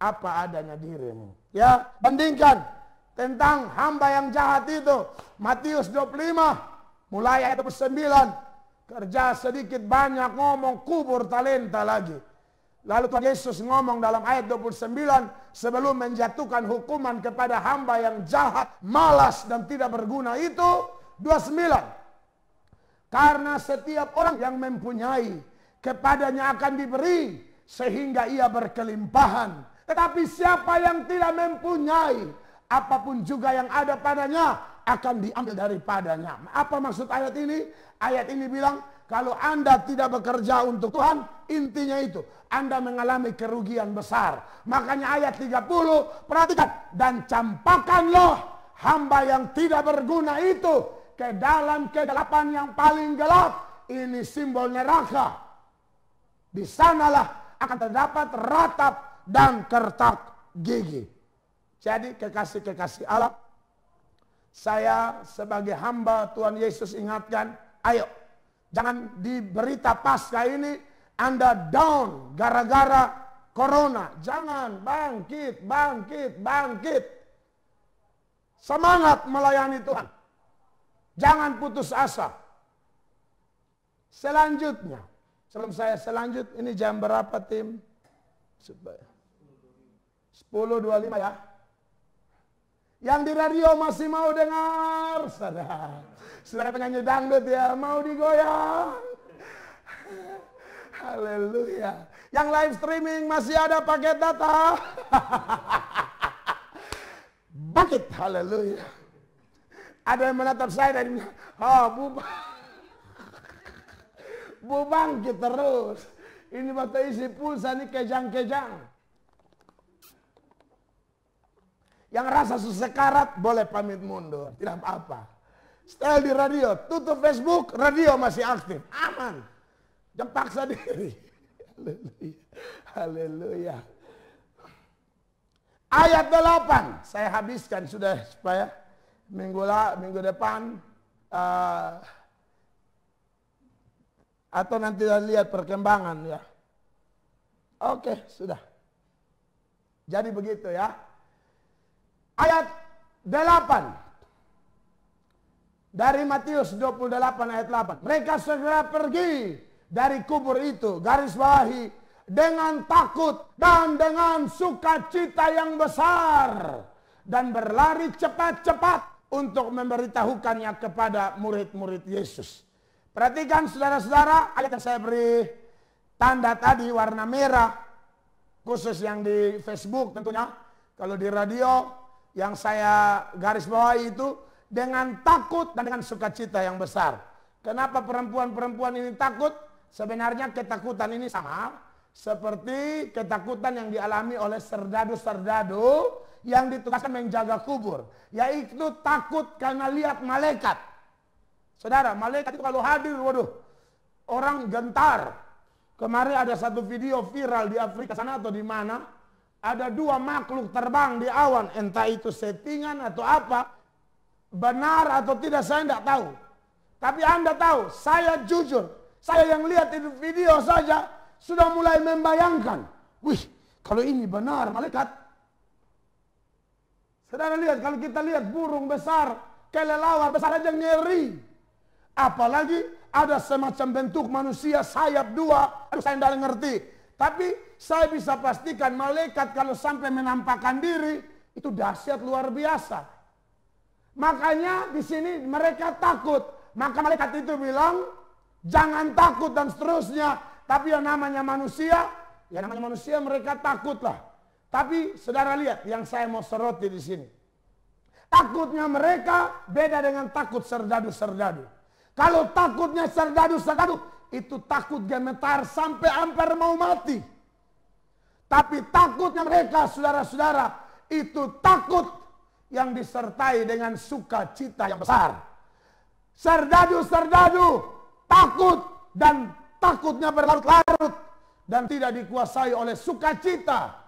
apa adanya dirimu. Ya, bandingkan tentang hamba yang jahat itu. Matius 25, mulai ayat 29. Kerja sedikit banyak ngomong, kubur talenta lagi. Lalu Tuhan Yesus ngomong dalam ayat 29, sebelum menjatuhkan hukuman kepada hamba yang jahat, malas dan tidak berguna itu, 29. Karena setiap orang yang mempunyai, kepadanya akan diberi, sehingga ia berkelimpahan. Tetapi siapa yang tidak mempunyai, apapun juga yang ada padanya, akan diambil daripadanya. Apa maksud ayat ini? Ayat ini bilang, kalau Anda tidak bekerja untuk Tuhan, intinya itu, Anda mengalami kerugian besar. Makanya ayat 30, perhatikan. Dan campakkanlah hamba yang tidak berguna itu ke dalam kegelapan yang paling gelap. Ini simbol neraka. Di sanalah akan terdapat ratap dan kertak gigi. Jadi kekasih-kekasih Allah, saya sebagai hamba Tuhan Yesus ingatkan, ayo, jangan di berita pasca ini Anda down gara-gara corona. Jangan, bangkit. Semangat melayani Tuhan. Jangan putus asa. Selanjutnya, sebelum saya ini jam berapa tim? 10.25 ya. Yang di radio masih mau dengar, saudara penyanyi dangdut ya, mau digoyang. Haleluya. Yang live streaming masih ada paket data. Bangkit, haleluya. Ada yang menatap saya dari, Bu bangkit terus. Ini waktu isi pulsa ini kejang-kejang. Yang rasa susah karat boleh pamit mundur, tidak apa-apa. Setelah di radio, tutup Facebook, radio masih aktif, aman. Jangan paksa diri. Haleluya. Ayat 8. Saya habiskan sudah supaya minggu depan atau nanti lihat perkembangan ya. Oke, sudah. Jadi begitu ya. Ayat 8. Dari Matius 28 ayat 8. Mereka segera pergi dari kubur itu. Garis bawahi. Dengan takut dan dengan sukacita yang besar. Dan berlari cepat-cepat untuk memberitahukannya kepada murid-murid Yesus. Perhatikan saudara-saudara. Ayat yang saya beri tanda tadi warna merah. Khusus yang di Facebook tentunya. Kalau di radio yang saya garis bawahi itu. Dengan takut dan dengan sukacita yang besar. Kenapa perempuan-perempuan ini takut? Sebenarnya ketakutan ini sama seperti ketakutan yang dialami oleh serdadu-serdadu yang ditugaskan menjaga kubur. Yaitu takut karena lihat malaikat. Saudara, malaikat itu kalau hadir, waduh, orang gentar. Kemarin ada satu video viral di Afrika sana atau di mana. Ada 2 makhluk terbang di awan. Entah itu settingan atau apa. Benar atau tidak saya tidak tahu. Tapi Anda tahu, saya jujur. Saya yang lihat itu video saja sudah mulai membayangkan. Wih, kalau ini benar malaikat. Saudara lihat, kalau kita lihat burung besar, kelelawar besar aja ngeri. Apalagi ada semacam bentuk manusia sayap 2. Aduh, saya tidak ngerti. Tapi saya bisa pastikan malaikat kalau sampai menampakkan diri, itu dahsyat luar biasa. Makanya di sini mereka takut. Maka malaikat itu bilang, jangan takut dan seterusnya. Tapi yang namanya manusia, mereka takutlah. Tapi saudara lihat, yang saya mau soroti di sini. Takutnya mereka beda dengan takut serdadu-serdadu. Kalau takutnya serdadu-serdadu, itu takut gemetar sampai hampir mau mati. Tapi takutnya mereka, saudara-saudara, itu takut yang disertai dengan sukacita yang besar. Serdadu-serdadu takut dan takutnya berlarut-larut dan tidak dikuasai oleh sukacita.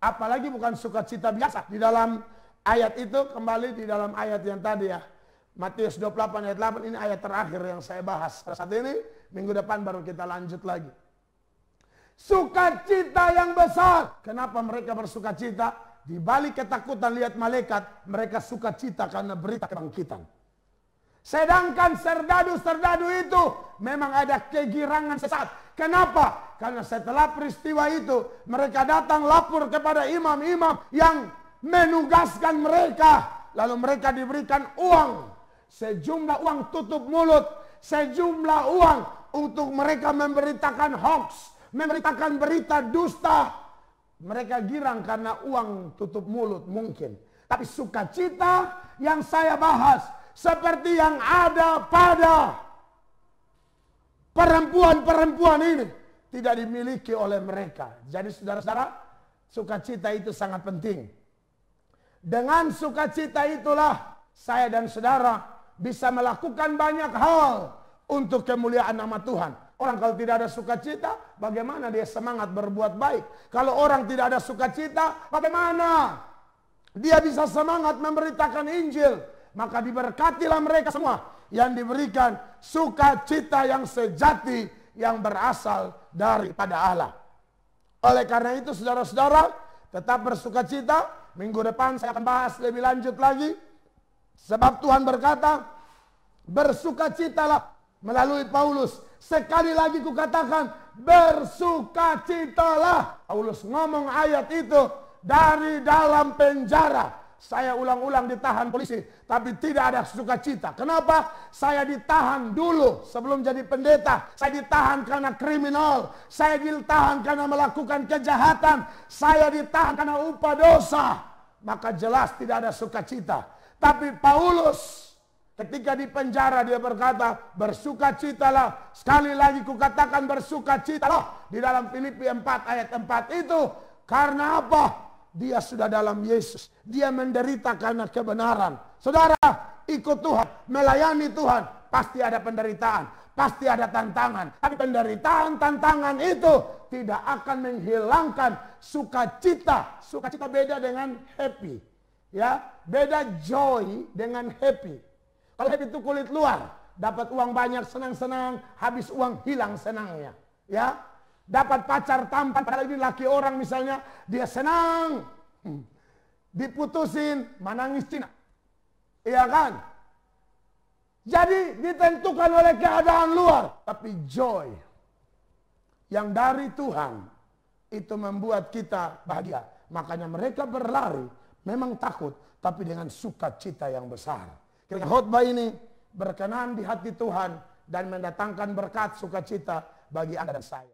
Apalagi bukan sukacita biasa. Di dalam ayat itu, kembali di dalam ayat yang tadi ya. Matius 28 ayat 8, ini ayat terakhir yang saya bahas. Saat ini, minggu depan baru kita lanjut lagi. Sukacita yang besar. Kenapa mereka bersukacita? Di balik ketakutan lihat malaikat, mereka sukacita karena berita kebangkitan. Sedangkan serdadu-serdadu itu memang ada kegirangan sesaat. Kenapa? Karena setelah peristiwa itu, mereka datang lapor kepada imam-imam yang menugaskan mereka. Lalu mereka diberikan uang. Sejumlah uang tutup mulut. Sejumlah uang untuk mereka memberitakan hoax. Memberitakan berita dusta. Mereka girang karena uang tutup mulut mungkin. Tapi sukacita yang saya bahas. Seperti yang ada pada perempuan-perempuan ini. Tidak dimiliki oleh mereka. Jadi saudara-saudara, sukacita itu sangat penting. Dengan sukacita itulah saya dan saudara bisa melakukan banyak hal untuk kemuliaan nama Tuhan. Orang kalau tidak ada sukacita, bagaimana dia semangat berbuat baik? Kalau orang tidak ada sukacita, bagaimana dia bisa semangat memberitakan Injil? Maka diberkatilah mereka semua yang diberikan sukacita yang sejati yang berasal daripada Allah. Oleh karena itu saudara-saudara, tetap bersukacita. Minggu depan saya akan bahas lebih lanjut lagi. Sebab Tuhan berkata, bersukacitalah melalui Paulus. Sekali lagi kukatakan, bersukacitalah. Paulus ngomong ayat itu dari dalam penjara. Saya ulang-ulang ditahan polisi, tapi tidak ada sukacita. Kenapa? Saya ditahan dulu sebelum jadi pendeta. Saya ditahan karena kriminal. Saya ditahan karena melakukan kejahatan. Saya ditahan karena upah dosa. Maka jelas tidak ada sukacita. Tapi Paulus ketika di penjara dia berkata, bersukacitalah. Sekali lagi kukatakan bersukacitalah. Di dalam Filipi 4 ayat 4 itu. Karena apa? Dia sudah dalam Yesus. Dia menderita karena kebenaran. Saudara, ikut Tuhan, melayani Tuhan, pasti ada penderitaan. pasti ada tantangan. Tapi penderitaan, tantangan itu tidak akan menghilangkan sukacita. Sukacita beda dengan happy. Ya, beda joy dengan happy. Kalau happy itu kulit luar, dapat uang banyak senang-senang, habis uang hilang senangnya. Ya, dapat pacar tampan, padahal ini laki orang misalnya, dia senang. Diputusin, menangis Cina. Iya kan? Jadi ditentukan oleh keadaan luar. Tapi joy yang dari Tuhan itu membuat kita bahagia. Makanya mereka berlari, memang takut, tapi dengan sukacita yang besar. Kiranya khotbah ini berkenan di hati Tuhan dan mendatangkan berkat sukacita bagi Anda dan saya.